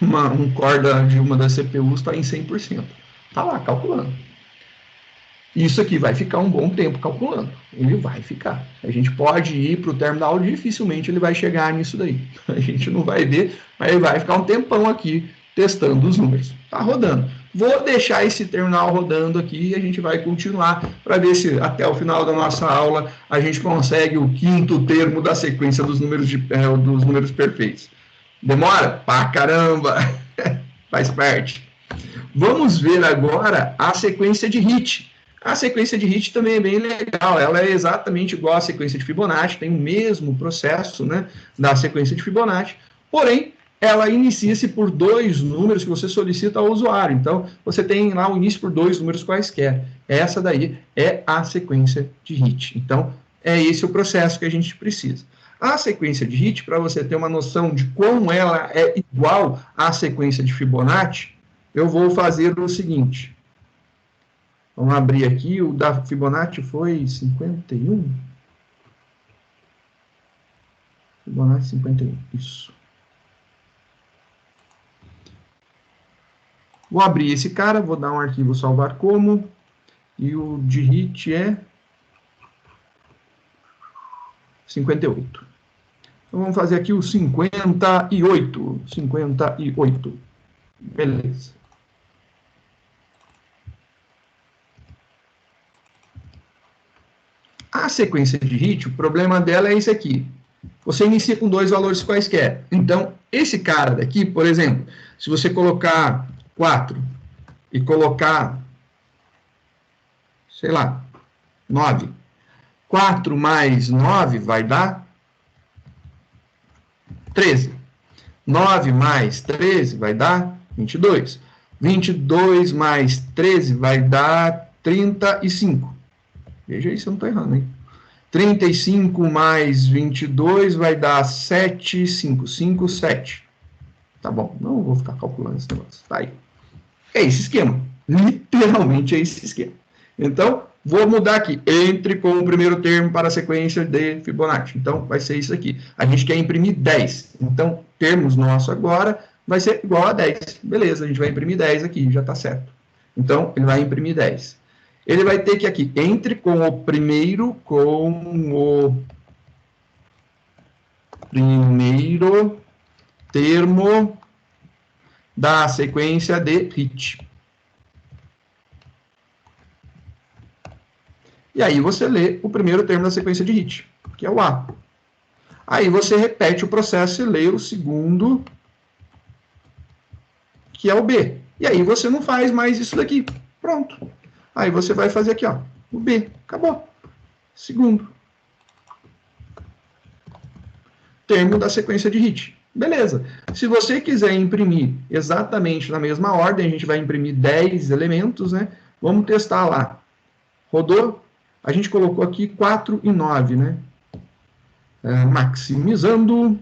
Um core de uma das CPUs está em 100%. Está lá, calculando. Isso aqui vai ficar um bom tempo calculando. Ele vai ficar. A gente pode ir para o terminal, dificilmente ele vai chegar nisso daí. A gente não vai ver, mas ele vai ficar um tempão aqui testando os números. Está rodando. Vou deixar esse terminal rodando aqui e a gente vai continuar para ver se até o final da nossa aula a gente consegue o quinto termo da sequência dos números perfeitos. Demora? Pra caramba! Faz parte. Vamos ver agora a sequência de hit. A sequência de hit também é bem legal. Ela é exatamente igual à sequência de Fibonacci, tem o mesmo processo, né, da sequência de Fibonacci. Porém, ela inicia-se por 2 números que você solicita ao usuário. Então, você tem lá o início por 2 números quaisquer. Essa daí é a sequência de hit. Então, é esse o processo que a gente precisa. A sequência de hit, para você ter uma noção de como ela é igual à sequência de Fibonacci, eu vou fazer o seguinte. Vamos abrir aqui, o da Fibonacci foi 51? Fibonacci 51, isso. Vou abrir esse cara, vou dar um arquivo salvar como, e o de hit é 58. Então, vamos fazer aqui o 58. 58. Beleza. A sequência de hit, o problema dela é esse aqui. Você inicia com 2 valores quaisquer. Então, esse cara daqui, por exemplo, se você colocar 4 e colocar, sei lá, 9. 4 mais 9 vai dar 13. 9 mais 13 vai dar 22. 22 mais 13 vai dar 35. Veja aí se eu não estou errando, hein? 35 mais 22 vai dar 7, 5, 5, 7. Tá bom, não vou ficar calculando esse negócio. Tá aí. É esse esquema. Literalmente é esse esquema. Então, vou mudar aqui. Entre com o primeiro termo para a sequência de Fibonacci. Então, vai ser isso aqui. A gente quer imprimir 10. Então, termos nosso agora vai ser igual a 10. Beleza, a gente vai imprimir 10 aqui, já está certo. Então, ele vai imprimir 10. Ele vai ter que aqui, entre com o primeiro termo da sequência de hit. E aí você lê o primeiro termo da sequência de hit, que é o A. Aí você repete o processo e lê o segundo, que é o B. E aí você não faz mais isso daqui. Pronto. Aí você vai fazer aqui, ó, o B. Acabou. Segundo. Termo da sequência de hit. Beleza. Se você quiser imprimir exatamente na mesma ordem, a gente vai imprimir 10 elementos, né? Vamos testar lá. Rodou? A gente colocou aqui 4 e 9, né? Maximizando.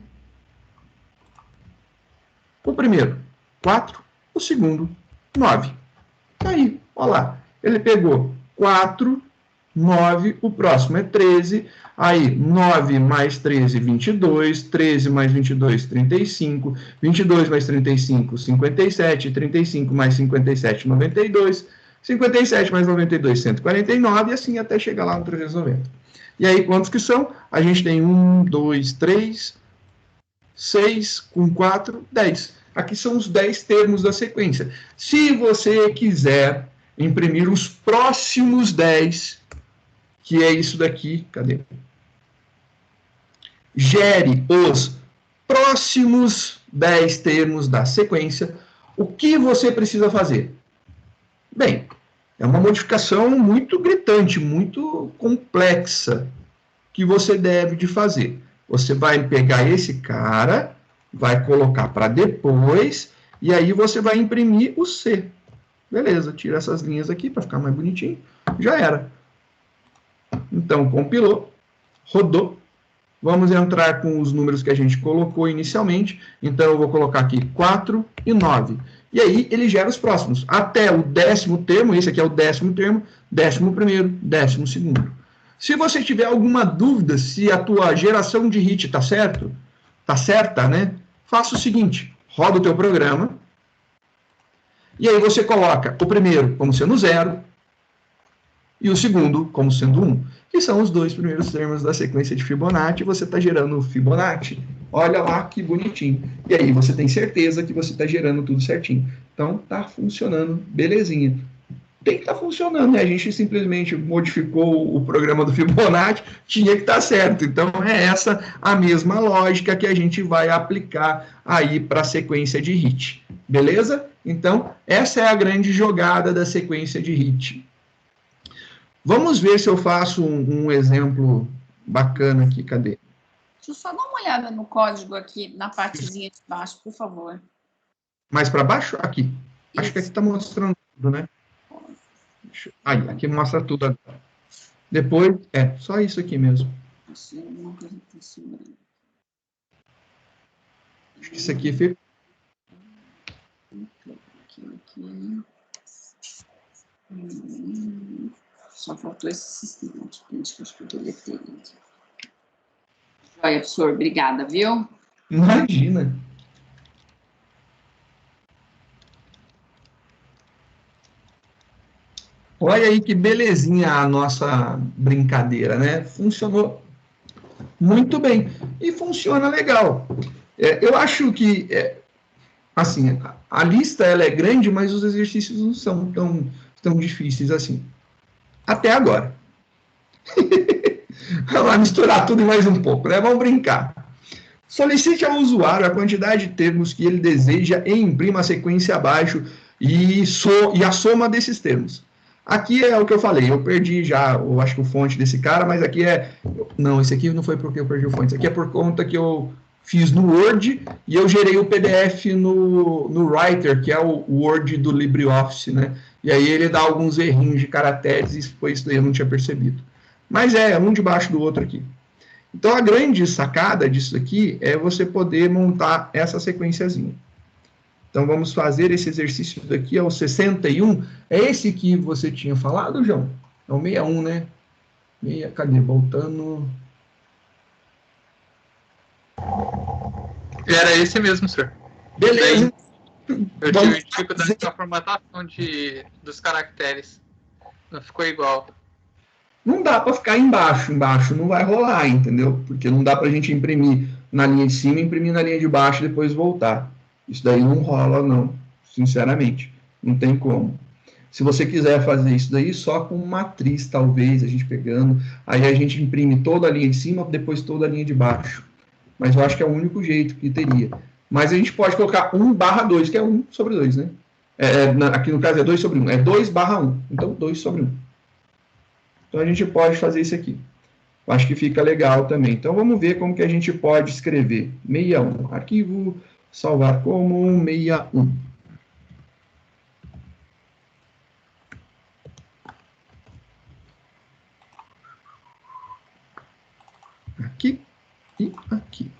O primeiro, 4. O segundo, 9. Aí, olha lá. Ele pegou 4, 9, o próximo é 13. Aí, 9 mais 13, 22. 13 mais 22, 35. 22 mais 35, 57. 35 mais 57, 92. 57 mais 92, 149. E assim até chegar lá no 390. E aí, quantos que são? A gente tem 1, 2, 3, 6, com 4, 10. Aqui são os 10 termos da sequência. Se você quiser imprimir os próximos 10, que é isso daqui, cadê? Gere os próximos 10 termos da sequência. O que você precisa fazer? Bem, é uma modificação muito gritante, muito complexa, que você deve de fazer. Você vai pegar esse cara, vai colocar para depois, e aí você vai imprimir o C. Beleza, tira essas linhas aqui para ficar mais bonitinho. Já era. Então, compilou, rodou. Vamos entrar com os números que a gente colocou inicialmente. Então, eu vou colocar aqui 4 e 9. E aí, ele gera os próximos. Até o 10º termo, esse aqui é o 10º termo, 11º, 12º. Se você tiver alguma dúvida se a tua geração de hit está certo, está certa, né? Faça o seguinte, roda o teu programa, e aí você coloca o primeiro como sendo 0 e o segundo como sendo 1, que são os 2 primeiros termos da sequência de Fibonacci, e você está gerando o Fibonacci. Olha lá que bonitinho. E aí você tem certeza que você está gerando tudo certinho. Então, está funcionando belezinha. Tem que estar funcionando, né? A gente simplesmente modificou o programa do Fibonacci, tinha que estar certo. Então, é essa a mesma lógica que a gente vai aplicar aí para a sequência de hit. Beleza? Então, essa é a grande jogada da sequência de hit. Vamos ver se eu faço um exemplo bacana aqui. Cadê? Deixa eu só dar uma olhada no código aqui, na partezinha de baixo, por favor. Mais para baixo? Aqui. Acho Isso. que aqui está mostrando tudo, né? Aí, aqui mostra tudo agora. Depois, só isso aqui mesmo. Achei alguma coisa que tá sobrando. Acho que isso aqui fica... Aqui. Só faltou esse sistema de print que eu acho que eu deletei. Olha, professor, obrigada, viu? Imagina. Olha aí que belezinha a nossa brincadeira, né? Funcionou muito bem. E funciona legal. Eu acho que, assim, a lista ela é grande, mas os exercícios não são tão difíceis assim. Até agora. Vamos lá misturar tudo e mais um pouco, né? Vamos brincar. Solicite ao usuário a quantidade de termos que ele deseja e imprima a sequência abaixo e a soma desses termos. Aqui é o que eu falei, eu perdi já, eu acho que o fonte desse cara, mas aqui não, esse aqui não foi porque eu perdi o fonte, isso aqui é por conta que eu fiz no Word e eu gerei o PDF no Writer, que é o Word do LibreOffice, né? E aí ele dá alguns errinhos de caracteres e foi isso daí eu não tinha percebido. Mas um debaixo do outro aqui. Então, a grande sacada disso aqui é você poder montar essa sequenciazinha. Então, vamos fazer esse exercício daqui, é o 61. É esse que você tinha falado, João? É o 61, né? Cadê? Voltando. Era esse mesmo, senhor. Beleza. Eu tive dificuldade com a formatação dos caracteres. Não ficou igual. Não dá para ficar embaixo não vai rolar, entendeu? Porque não dá para a gente imprimir na linha de cima, imprimir na linha de baixo e depois voltar. Isso daí não rola, não, sinceramente. Não tem como. Se você quiser fazer isso daí, só com matriz, talvez, a gente pegando, aí a gente imprime toda a linha de cima, depois toda a linha de baixo. Mas eu acho que é o único jeito que teria. Mas a gente pode colocar 1/2, que é 1/2, né? Aqui no caso é 2/1, é 2/1. Então, 2/1. Então, a gente pode fazer isso aqui. Eu acho que fica legal também. Então, vamos ver como que a gente pode escrever. 61. Arquivo, salvar como 61. Aqui e aqui.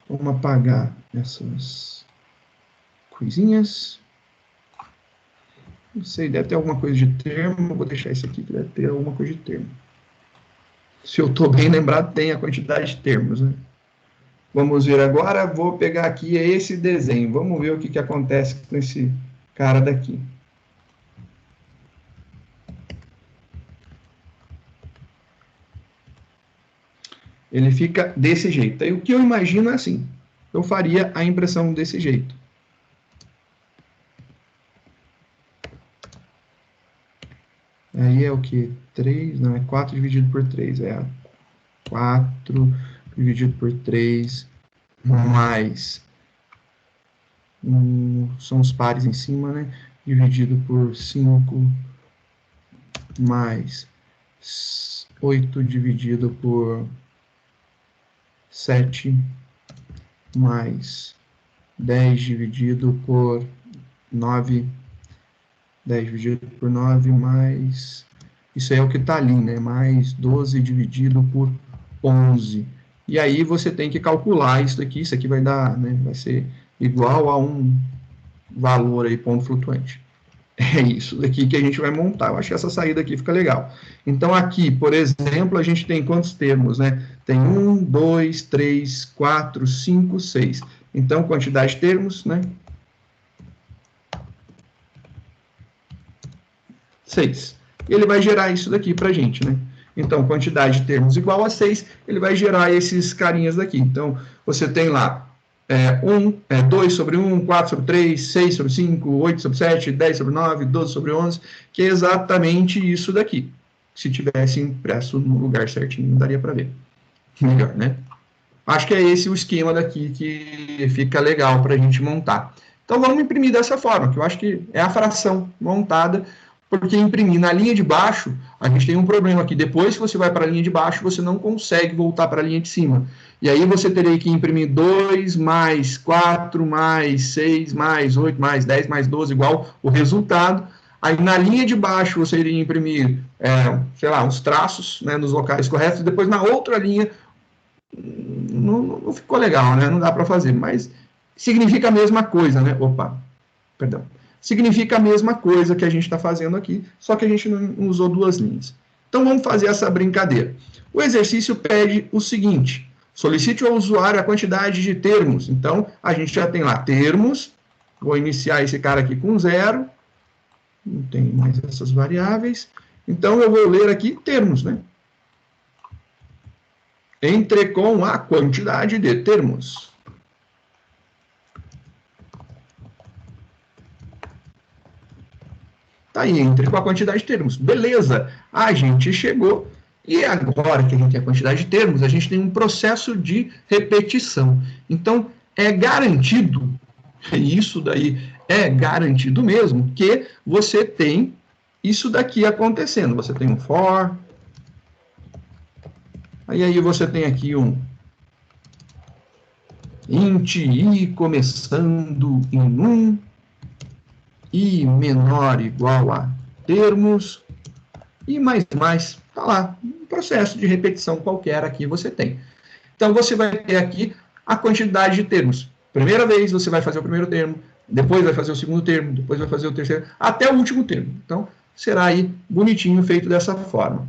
Vamos apagar essas coisinhas. Não sei, deve ter alguma coisa de termo. Vou deixar isso aqui que deve ter alguma coisa de termo. Se eu estou bem lembrado, tem a quantidade de termos, né? Vamos ver agora, vou pegar aqui esse desenho. Vamos ver o que acontece com esse cara daqui. Ele fica desse jeito. Aí o que eu imagino é assim. Eu faria a impressão desse jeito. Aí é o que? 3, não, é 4 dividido por 3. É 4 dividido por 3 mais... são os pares em cima, né? Dividido por 5 mais 8 dividido por 7 mais 10 dividido por 9, 10 dividido por 9 mais... Isso aí é o que está ali, né? Mais 12 dividido por 11. E aí você tem que calcular isso aqui vai dar, né? Vai ser igual a um valor aí, ponto flutuante. É isso daqui que a gente vai montar. Eu acho que essa saída aqui fica legal. Então, aqui, por exemplo, a gente tem quantos termos, né? Tem 1, 2, 3, 4, 5, 6. Então, quantidade de termos, né? 6. Ele vai gerar isso daqui para a gente, né? Então, quantidade de termos igual a 6, ele vai gerar esses carinhas daqui. Então, você tem lá 2/1, 4/3, 6/5, 8/7, 10/9, 12/11, que é exatamente isso daqui. Se tivesse impresso no lugar certinho, daria para ver. Melhor, né? Acho que é esse o esquema daqui que fica legal para a gente montar. Então, vamos imprimir dessa forma, que eu acho que é a fração montada. Porque imprimir na linha de baixo, a gente tem um problema aqui. Depois que você vai para a linha de baixo, você não consegue voltar para a linha de cima. E aí você teria que imprimir 2 mais 4 mais 6 mais 8 mais 10 mais 12 igual o resultado. Aí na linha de baixo você iria imprimir, sei lá, uns traços, né, nos locais corretos. Depois na outra linha, não ficou legal, né? Não dá para fazer. Mas significa a mesma coisa, né? Opa, perdão. Significa a mesma coisa que a gente está fazendo aqui, só que a gente não usou duas linhas. Então, vamos fazer essa brincadeira. O exercício pede o seguinte: solicite ao usuário a quantidade de termos. Então, a gente já tem lá termos, vou iniciar esse cara aqui com 0, não tem mais essas variáveis, então eu vou ler aqui termos, né? Entre com a quantidade de termos. Tá aí, entre com a quantidade de termos. Beleza, a gente chegou, e agora que a gente tem a quantidade de termos, a gente tem um processo de repetição. Então, é garantido, e isso daí é garantido mesmo, que você tem isso daqui acontecendo. Você tem um for, aí você tem aqui um int i começando em 1, i menor igual a termos, e mais, tá lá, um processo de repetição qualquer aqui você tem. Então, você vai ter aqui a quantidade de termos. Primeira vez, você vai fazer o primeiro termo, depois vai fazer o segundo termo, depois vai fazer o terceiro, até o último termo. Então, será aí bonitinho, feito dessa forma.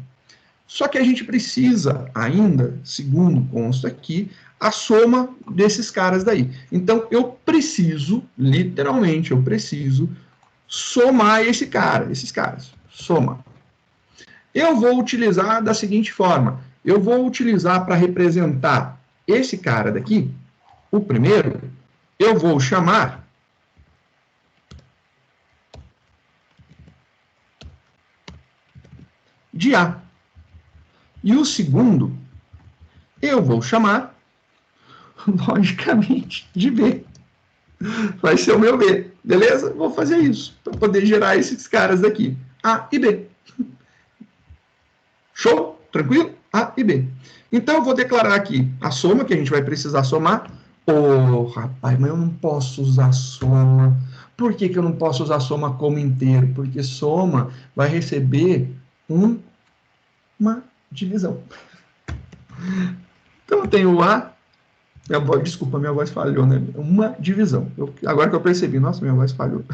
Só que a gente precisa ainda, segundo consta aqui, a soma desses caras daí. Então, eu preciso, literalmente, eu preciso somar esses caras. Soma. Eu vou utilizar da seguinte forma. Eu vou utilizar para representar esse cara daqui, o primeiro, eu vou chamar de A. E o segundo, eu vou chamar, logicamente, de B. Vai ser o meu B, beleza? Vou fazer isso, para poder gerar esses caras daqui, A e B. Show? Tranquilo? A e B. Então, eu vou declarar aqui a soma, que a gente vai precisar somar. Rapaz, mas eu não posso usar soma. Por que eu não posso usar soma como inteiro? Porque soma vai receber uma divisão. Então, eu tenho A. Desculpa, minha voz falhou, né? Uma divisão. Agora que eu percebi, nossa, minha voz falhou.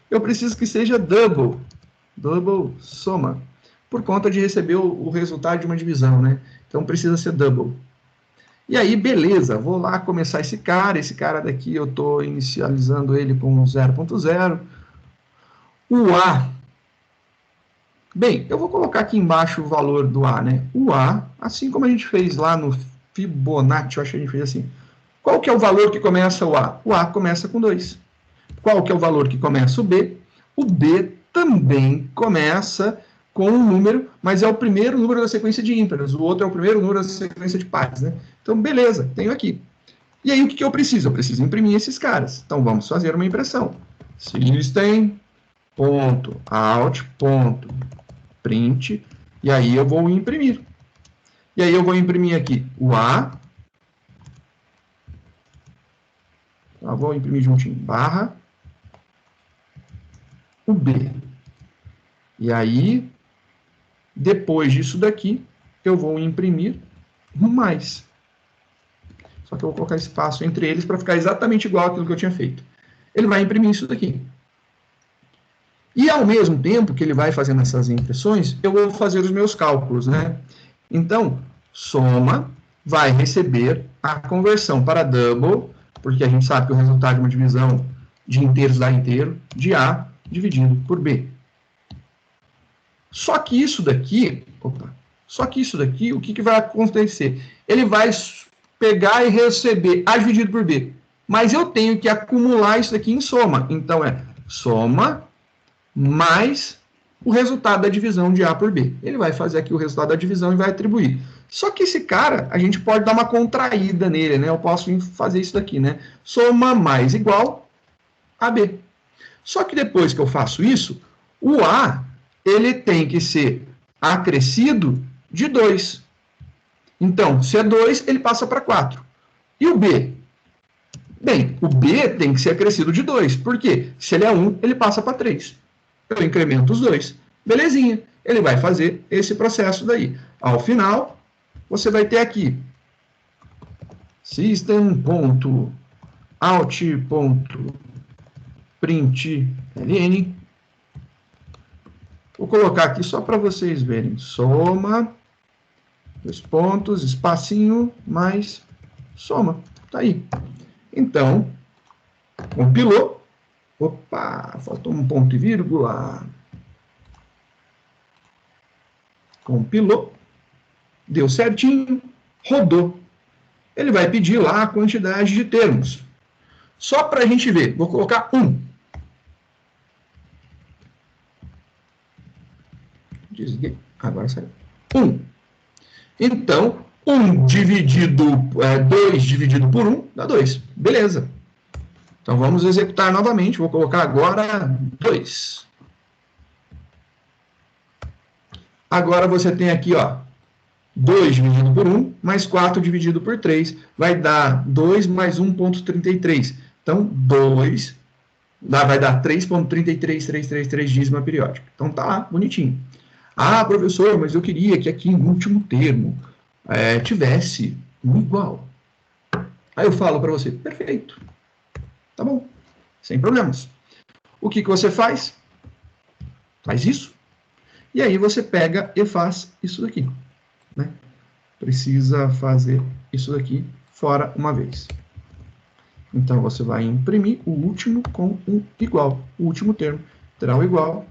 Eu preciso que seja double soma, por conta de receber o resultado de uma divisão, né? Então, precisa ser double. E aí, beleza, vou lá começar esse cara daqui eu estou inicializando ele com 0.0. O A, bem, eu vou colocar aqui embaixo o valor do A, né? O A, assim como a gente fez lá no Fibonacci, eu acho que a gente fez assim. Qual que é o valor que começa o A? O A começa com 2. Qual que é o valor que começa o B? O B também começa com um número, mas é o primeiro número da sequência de ímpares. O outro é o primeiro número da sequência de pares, né? Então, beleza, tenho aqui. E aí, o que eu preciso? Eu preciso imprimir esses caras. Então, vamos fazer uma impressão. System.out.print, e aí eu vou imprimir. E aí eu vou imprimir aqui o A. Eu vou imprimir juntinho, barra, o B. E aí, depois disso daqui, eu vou imprimir um mais. Só que eu vou colocar espaço entre eles para ficar exatamente igual àquilo que eu tinha feito. Ele vai imprimir isso daqui. E ao mesmo tempo que ele vai fazendo essas impressões, eu vou fazer os meus cálculos, né? Então, soma vai receber a conversão para double, porque a gente sabe que o resultado de uma divisão de inteiros dá inteiro, de A dividido por B. Só que isso daqui, o que vai acontecer? Ele vai pegar e receber A dividido por B. Mas eu tenho que acumular isso daqui em soma. Então, é soma mais o resultado da divisão de A por B. Ele vai fazer aqui o resultado da divisão e vai atribuir. Só que esse cara, a gente pode dar uma contraída nele, né? Eu posso fazer isso daqui, né? Soma mais igual a B. Só que depois que eu faço isso, O A, ele tem que ser acrescido de 2. Então, se é 2, ele passa para 4. E o B? Bem, o B tem que ser acrescido de 2. Por quê? Se ele é 1, ele passa para 3. Eu incremento os dois. Belezinha. Ele vai fazer esse processo daí. Ao final, você vai ter aqui system.out.println. Vou colocar aqui só para vocês verem. Soma, 2 pontos, espacinho, mais soma. Tá aí. Então, compilou. Opa, faltou um ponto e vírgula. Compilou. Deu certinho. Rodou. Ele vai pedir lá a quantidade de termos. Só para a gente ver. Vou colocar 1. Desliguei. Agora saiu. 1. Então, 2 dividido por 1 dá 2. Beleza. Então, vamos executar novamente. Vou colocar agora 2. Agora, você tem aqui, ó, 2 dividido por 1, mais 4 dividido por 3. Vai dar 2 mais 1,33. Então, 2 vai dar 3,33333 dízima periódica. Então, tá lá, bonitinho. Ah, professor, mas eu queria que aqui no último termo tivesse um igual. Aí eu falo para você, perfeito. Tá bom, sem problemas. O que você faz? Faz isso. E aí você pega e faz isso daqui. Né? Precisa fazer isso daqui fora uma vez. Então, você vai imprimir o último com um igual. O último termo terá o igual.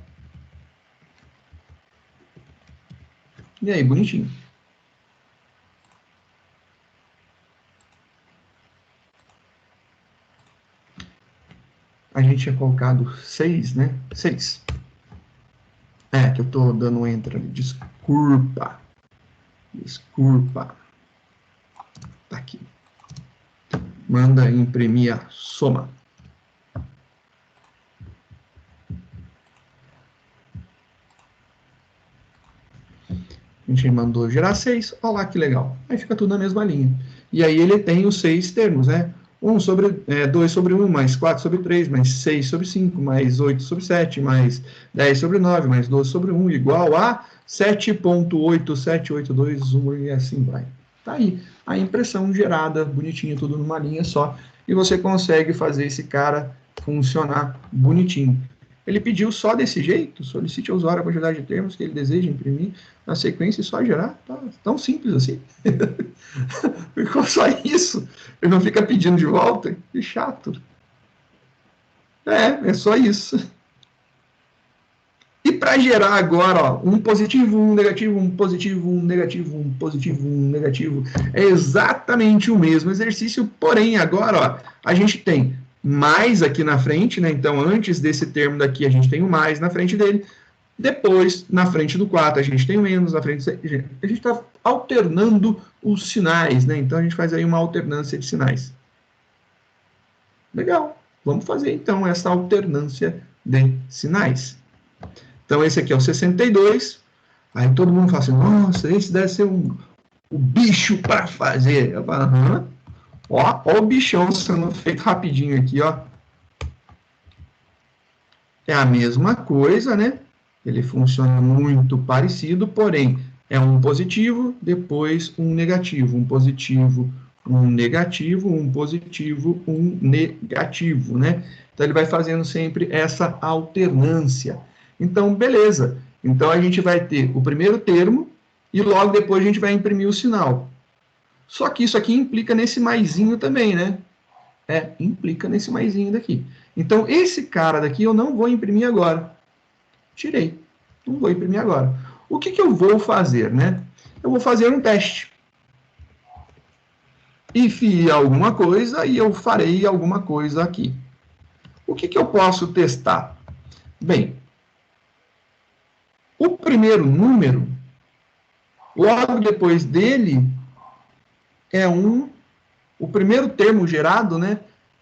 E aí, bonitinho. A gente tinha colocado 6, né? 6. Que eu tô dando um enter ali. Desculpa. Tá aqui. Manda imprimir a soma. A gente mandou gerar 6. Olha lá que legal. Aí fica tudo na mesma linha. E aí ele tem os 6 termos, né? 2 sobre 1, mais 4 sobre 3, mais 6 sobre 5, mais 8 sobre 7, mais 10 sobre 9, mais 12 sobre 1, igual a 7.8782, e assim vai. Tá aí a impressão gerada, bonitinho, tudo numa linha só, e você consegue fazer esse cara funcionar bonitinho. Ele pediu só desse jeito, solicite ao usuário a quantidade de termos que ele deseja imprimir na sequência e só gerar, tá tão simples assim. Ficou só isso. Ele não fica pedindo de volta, que chato. É só isso. E para gerar agora, ó, um positivo, um negativo, um positivo, um negativo, um positivo, um negativo, é exatamente o mesmo exercício, porém agora, ó, a gente tem mais aqui na frente, né? Então, antes desse termo daqui, a gente tem o mais na frente dele. Depois, na frente do 4, a gente tem o menos, na frente do 6. A gente está alternando os sinais, né? Então, a gente faz aí uma alternância de sinais. Legal. Vamos fazer, então, essa alternância de sinais. Então, esse aqui é o 62. Aí todo mundo fala assim, nossa, esse deve ser o bicho para fazer. Eu falo, aham. Ó o bichão sendo feito rapidinho aqui, ó. É a mesma coisa, né? Ele funciona muito parecido, porém, é um positivo, depois um negativo, um positivo, um negativo, um positivo, um negativo, né? Então, ele vai fazendo sempre essa alternância. Então, beleza. Então, a gente vai ter o primeiro termo e logo depois a gente vai imprimir o sinal. Só que isso aqui implica nesse maisinho também, né? Implica nesse maisinho daqui. Então, esse cara daqui eu não vou imprimir agora. Tirei. Não vou imprimir agora. O que eu vou fazer, né? Eu vou fazer um teste. If alguma coisa e eu farei alguma coisa aqui. O que eu posso testar? Bem, o primeiro número, logo depois dele, o primeiro termo gerado, né?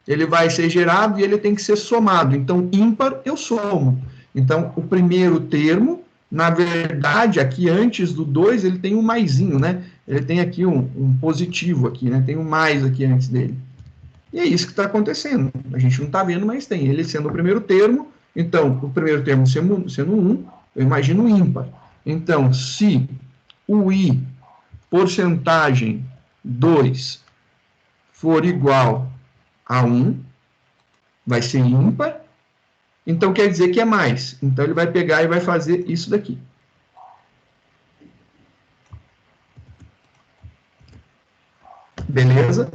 Ele vai ser gerado e ele tem que ser somado. Então, ímpar, eu somo. Então, o primeiro termo, na verdade, aqui antes do 2, ele tem um maisinho, né? Ele tem aqui um positivo aqui, né? Tem um mais aqui antes dele. E é isso que está acontecendo. A gente não está vendo, mas tem. Ele sendo o primeiro termo, então, o primeiro termo sendo 1, eu imagino ímpar. Então, se o i porcentagem 2 for igual a 1, vai ser ímpar. Então, quer dizer que é mais. Então, ele vai pegar e vai fazer isso daqui. Beleza?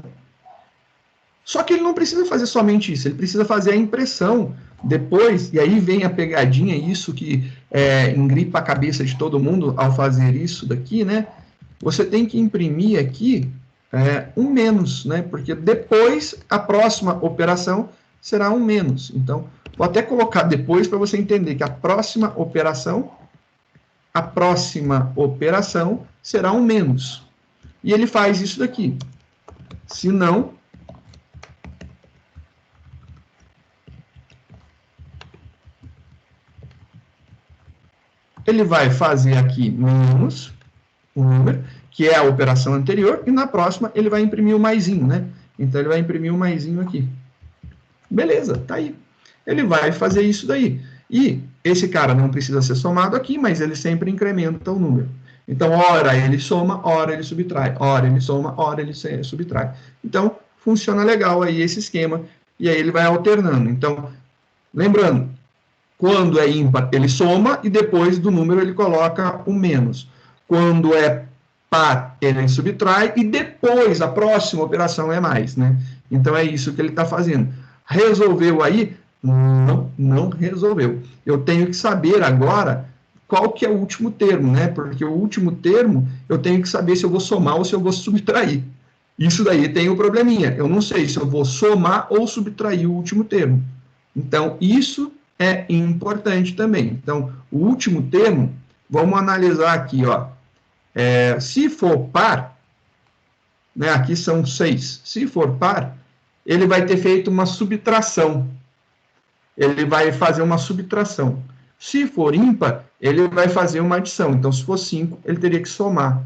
Só que ele não precisa fazer somente isso, ele precisa fazer a impressão depois, e aí vem a pegadinha, isso que engripa a cabeça de todo mundo ao fazer isso daqui, né? Você tem que imprimir aqui um menos, né? Porque depois a próxima operação será um menos. Então, vou até colocar depois para você entender que a próxima operação será um menos. E ele faz isso daqui. Se não, ele vai fazer aqui menos o número, que é a operação anterior, e na próxima ele vai imprimir o maisinho, né? Então, ele vai imprimir o maisinho aqui. Beleza, tá aí. Ele vai fazer isso daí. E esse cara não precisa ser somado aqui, mas ele sempre incrementa o número. Então, ora ele soma, ora ele subtrai. Ora ele soma, ora ele subtrai. Então, funciona legal aí esse esquema. E aí ele vai alternando. Então, lembrando, quando é ímpar, ele soma e depois do número ele coloca o menos. Quando é par, ele subtrai e depois a próxima operação é mais, né? Então é isso que ele está fazendo. Resolveu aí? Não resolveu. Eu tenho que saber agora qual que é o último termo, né? Porque o último termo eu tenho que saber se eu vou somar ou se eu vou subtrair. Isso daí tem um probleminha. Eu não sei se eu vou somar ou subtrair o último termo. Então, isso é importante também. Então, o último termo, vamos analisar aqui, ó. Se for par, né, aqui são 6. Se for par, ele vai ter feito uma subtração. Ele vai fazer uma subtração. Se for ímpar, ele vai fazer uma adição. Então, se for 5, ele teria que somar.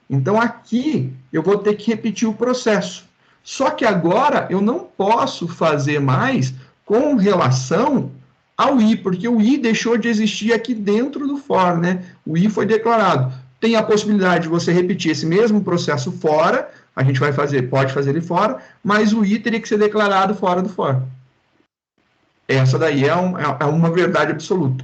Então, aqui, eu vou ter que repetir o processo. Só que agora, eu não posso fazer mais com relação ao i, porque o i deixou de existir aqui dentro do for, né? O i foi declarado. Tem a possibilidade de você repetir esse mesmo processo fora, a gente vai fazer, pode fazer ele fora, mas o i teria que ser declarado fora do for. Essa daí é uma verdade absoluta.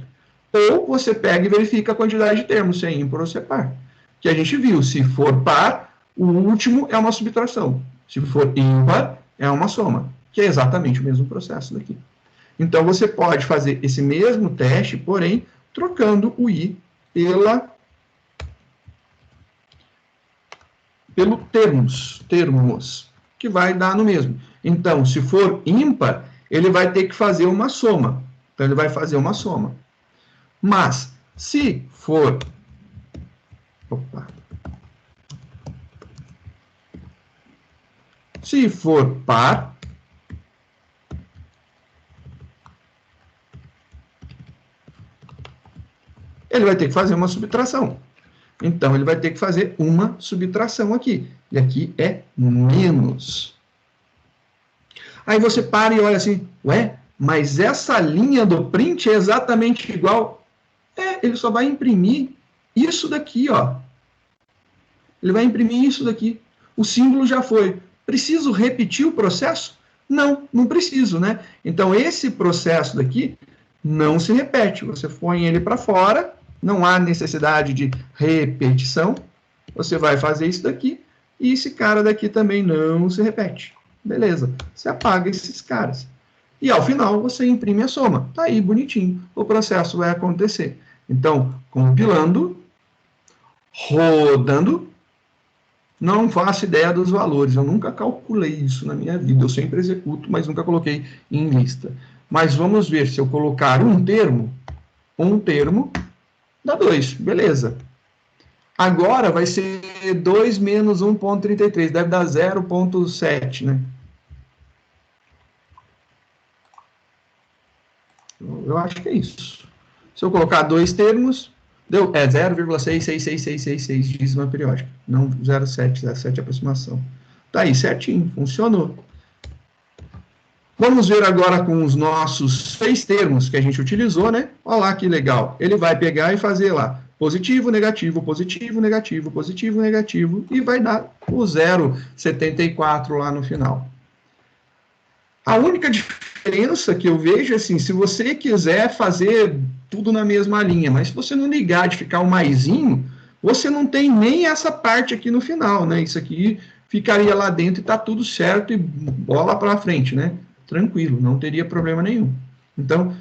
Ou você pega e verifica a quantidade de termos, se é ímpar ou se é par. Que a gente viu, se for par, o último é uma subtração. Se for ímpar, é uma soma, que é exatamente o mesmo processo daqui. Então, você pode fazer esse mesmo teste, porém, trocando o i pelo termos, que vai dar no mesmo. Então, se for ímpar, ele vai ter que fazer uma soma. Então, ele vai fazer uma soma. Mas, se for... Se for par, ele vai ter que fazer uma subtração. Então, ele vai ter que fazer uma subtração aqui. E aqui é menos. Aí você para e olha assim, ué, mas essa linha do print é exatamente igual. Ele só vai imprimir isso daqui, ó. Ele vai imprimir isso daqui. O símbolo já foi. Preciso repetir o processo? Não preciso, né? Então, esse processo daqui não se repete. Você põe ele para fora, não há necessidade de repetição. Você vai fazer isso daqui, e esse cara daqui também não se repete. Beleza, você apaga esses caras. E ao final, você imprime a soma. Tá aí, bonitinho. O processo vai acontecer. Então, compilando, rodando, não faço ideia dos valores. Eu nunca calculei isso na minha vida. Eu sempre executo, mas nunca coloquei em lista. Mas vamos ver, se eu colocar um termo dá 2, beleza. Agora vai ser 2 menos 1,33, deve dar 0,7, né? Eu acho que é isso. Se eu colocar 2 termos, deu 0,66666 dízima periódica, não 0,7 aproximação. Tá aí, certinho, funcionou. Vamos ver agora com os nossos 6 termos que a gente utilizou, né? Olha lá que legal. Ele vai pegar e fazer lá positivo, negativo, positivo, negativo, positivo, negativo, e vai dar o 0,74 lá no final. A única diferença que eu vejo é assim, se você quiser fazer tudo na mesma linha, mas se você não ligar de ficar um maisinho, você não tem nem essa parte aqui no final, né? Isso aqui ficaria lá dentro e tá tudo certo e bola para frente, né? Tranquilo, não teria problema nenhum. Então,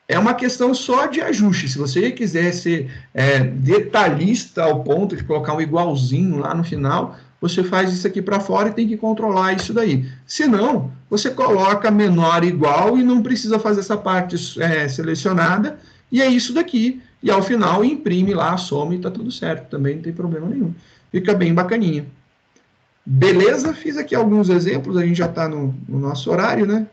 é uma questão só de ajuste. Se você quiser ser detalhista ao ponto de colocar um igualzinho lá no final, você faz isso aqui para fora e tem que controlar isso daí. Se não, você coloca menor igual e não precisa fazer essa parte selecionada, e é isso daqui. E ao final imprime lá, soma e tá tudo certo. Também não tem problema nenhum. Fica bem bacaninha. Beleza? Fiz aqui alguns exemplos, a gente já está no nosso horário, né?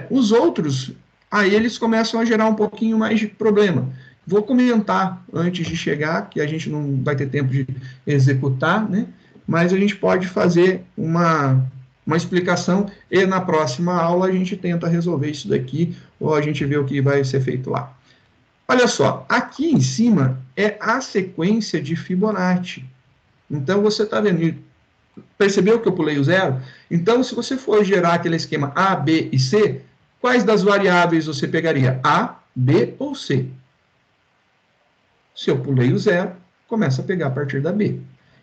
Os outros, aí eles começam a gerar um pouquinho mais de problema. Vou comentar antes de chegar, que a gente não vai ter tempo de executar, né? Mas a gente pode fazer uma explicação e na próxima aula a gente tenta resolver isso daqui, ou a gente vê o que vai ser feito lá. Olha só, aqui em cima é a sequência de Fibonacci. Então, você está vendo... Percebeu que eu pulei o 0? Então, se você for gerar aquele esquema A, B e C, quais das variáveis você pegaria? A, B ou C? Se eu pulei o 0, começa a pegar a partir da B.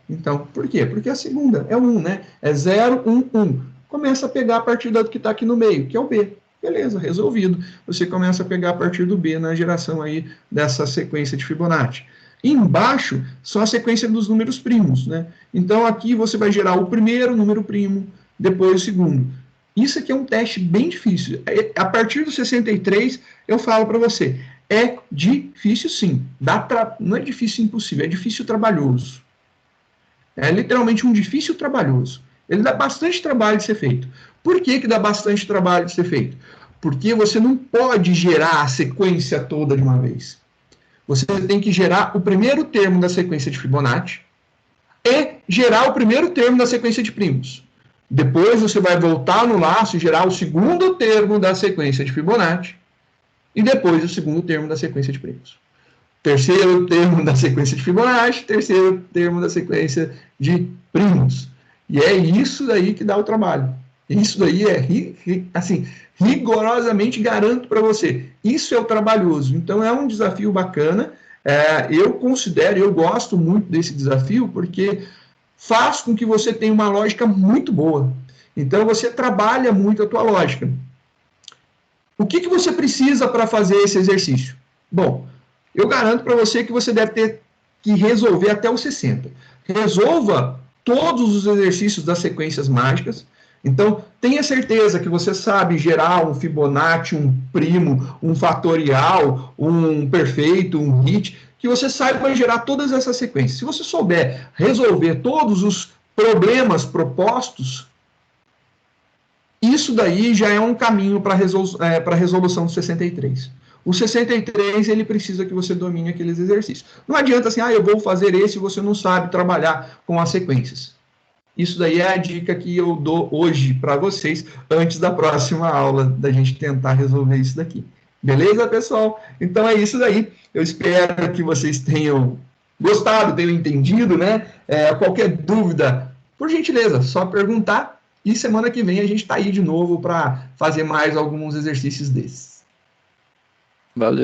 Então, por quê? Porque a segunda é o 1, né? É 0, 1, 1. Começa a pegar a partir do que está aqui no meio, que é o B. Beleza, resolvido. Você começa a pegar a partir do B na geração aí dessa sequência de Fibonacci. Embaixo são a sequência dos números primos, né? Então, aqui você vai gerar o primeiro número primo, depois o segundo. Isso aqui é um teste bem difícil. A partir do 63, eu falo para você, é difícil sim. Não é difícil impossível, é difícil trabalhoso. É literalmente um difícil trabalhoso. Ele dá bastante trabalho de ser feito. Por que dá bastante trabalho de ser feito? Porque você não pode gerar a sequência toda de uma vez. Você tem que gerar o primeiro termo da sequência de Fibonacci e gerar o primeiro termo da sequência de primos. Depois você vai voltar no laço e gerar o segundo termo da sequência de Fibonacci e depois o segundo termo da sequência de primos. Terceiro termo da sequência de Fibonacci, terceiro termo da sequência de primos. E é isso daí que dá o trabalho. Isso daí assim, rigorosamente garanto para você. Isso é o trabalhoso. Então, é um desafio bacana. Eu gosto muito desse desafio, porque faz com que você tenha uma lógica muito boa. Então, você trabalha muito a tua lógica. O que você precisa para fazer esse exercício? Bom, eu garanto para você que você deve ter que resolver até os 60. Resolva todos os exercícios das sequências mágicas. Então, tenha certeza que você sabe gerar um Fibonacci, um primo, um fatorial, um perfeito, um hit, que você saiba gerar todas essas sequências. Se você souber resolver todos os problemas propostos, isso daí já é um caminho para a resolução do 63. O 63, ele precisa que você domine aqueles exercícios. Não adianta assim, eu vou fazer esse e você não sabe trabalhar com as sequências. Isso daí é a dica que eu dou hoje para vocês, antes da próxima aula, da gente tentar resolver isso daqui. Beleza, pessoal? Então é isso daí. Eu espero que vocês tenham gostado, tenham entendido, né? Qualquer dúvida, por gentileza, só perguntar. E semana que vem a gente está aí de novo para fazer mais alguns exercícios desses. Valeu.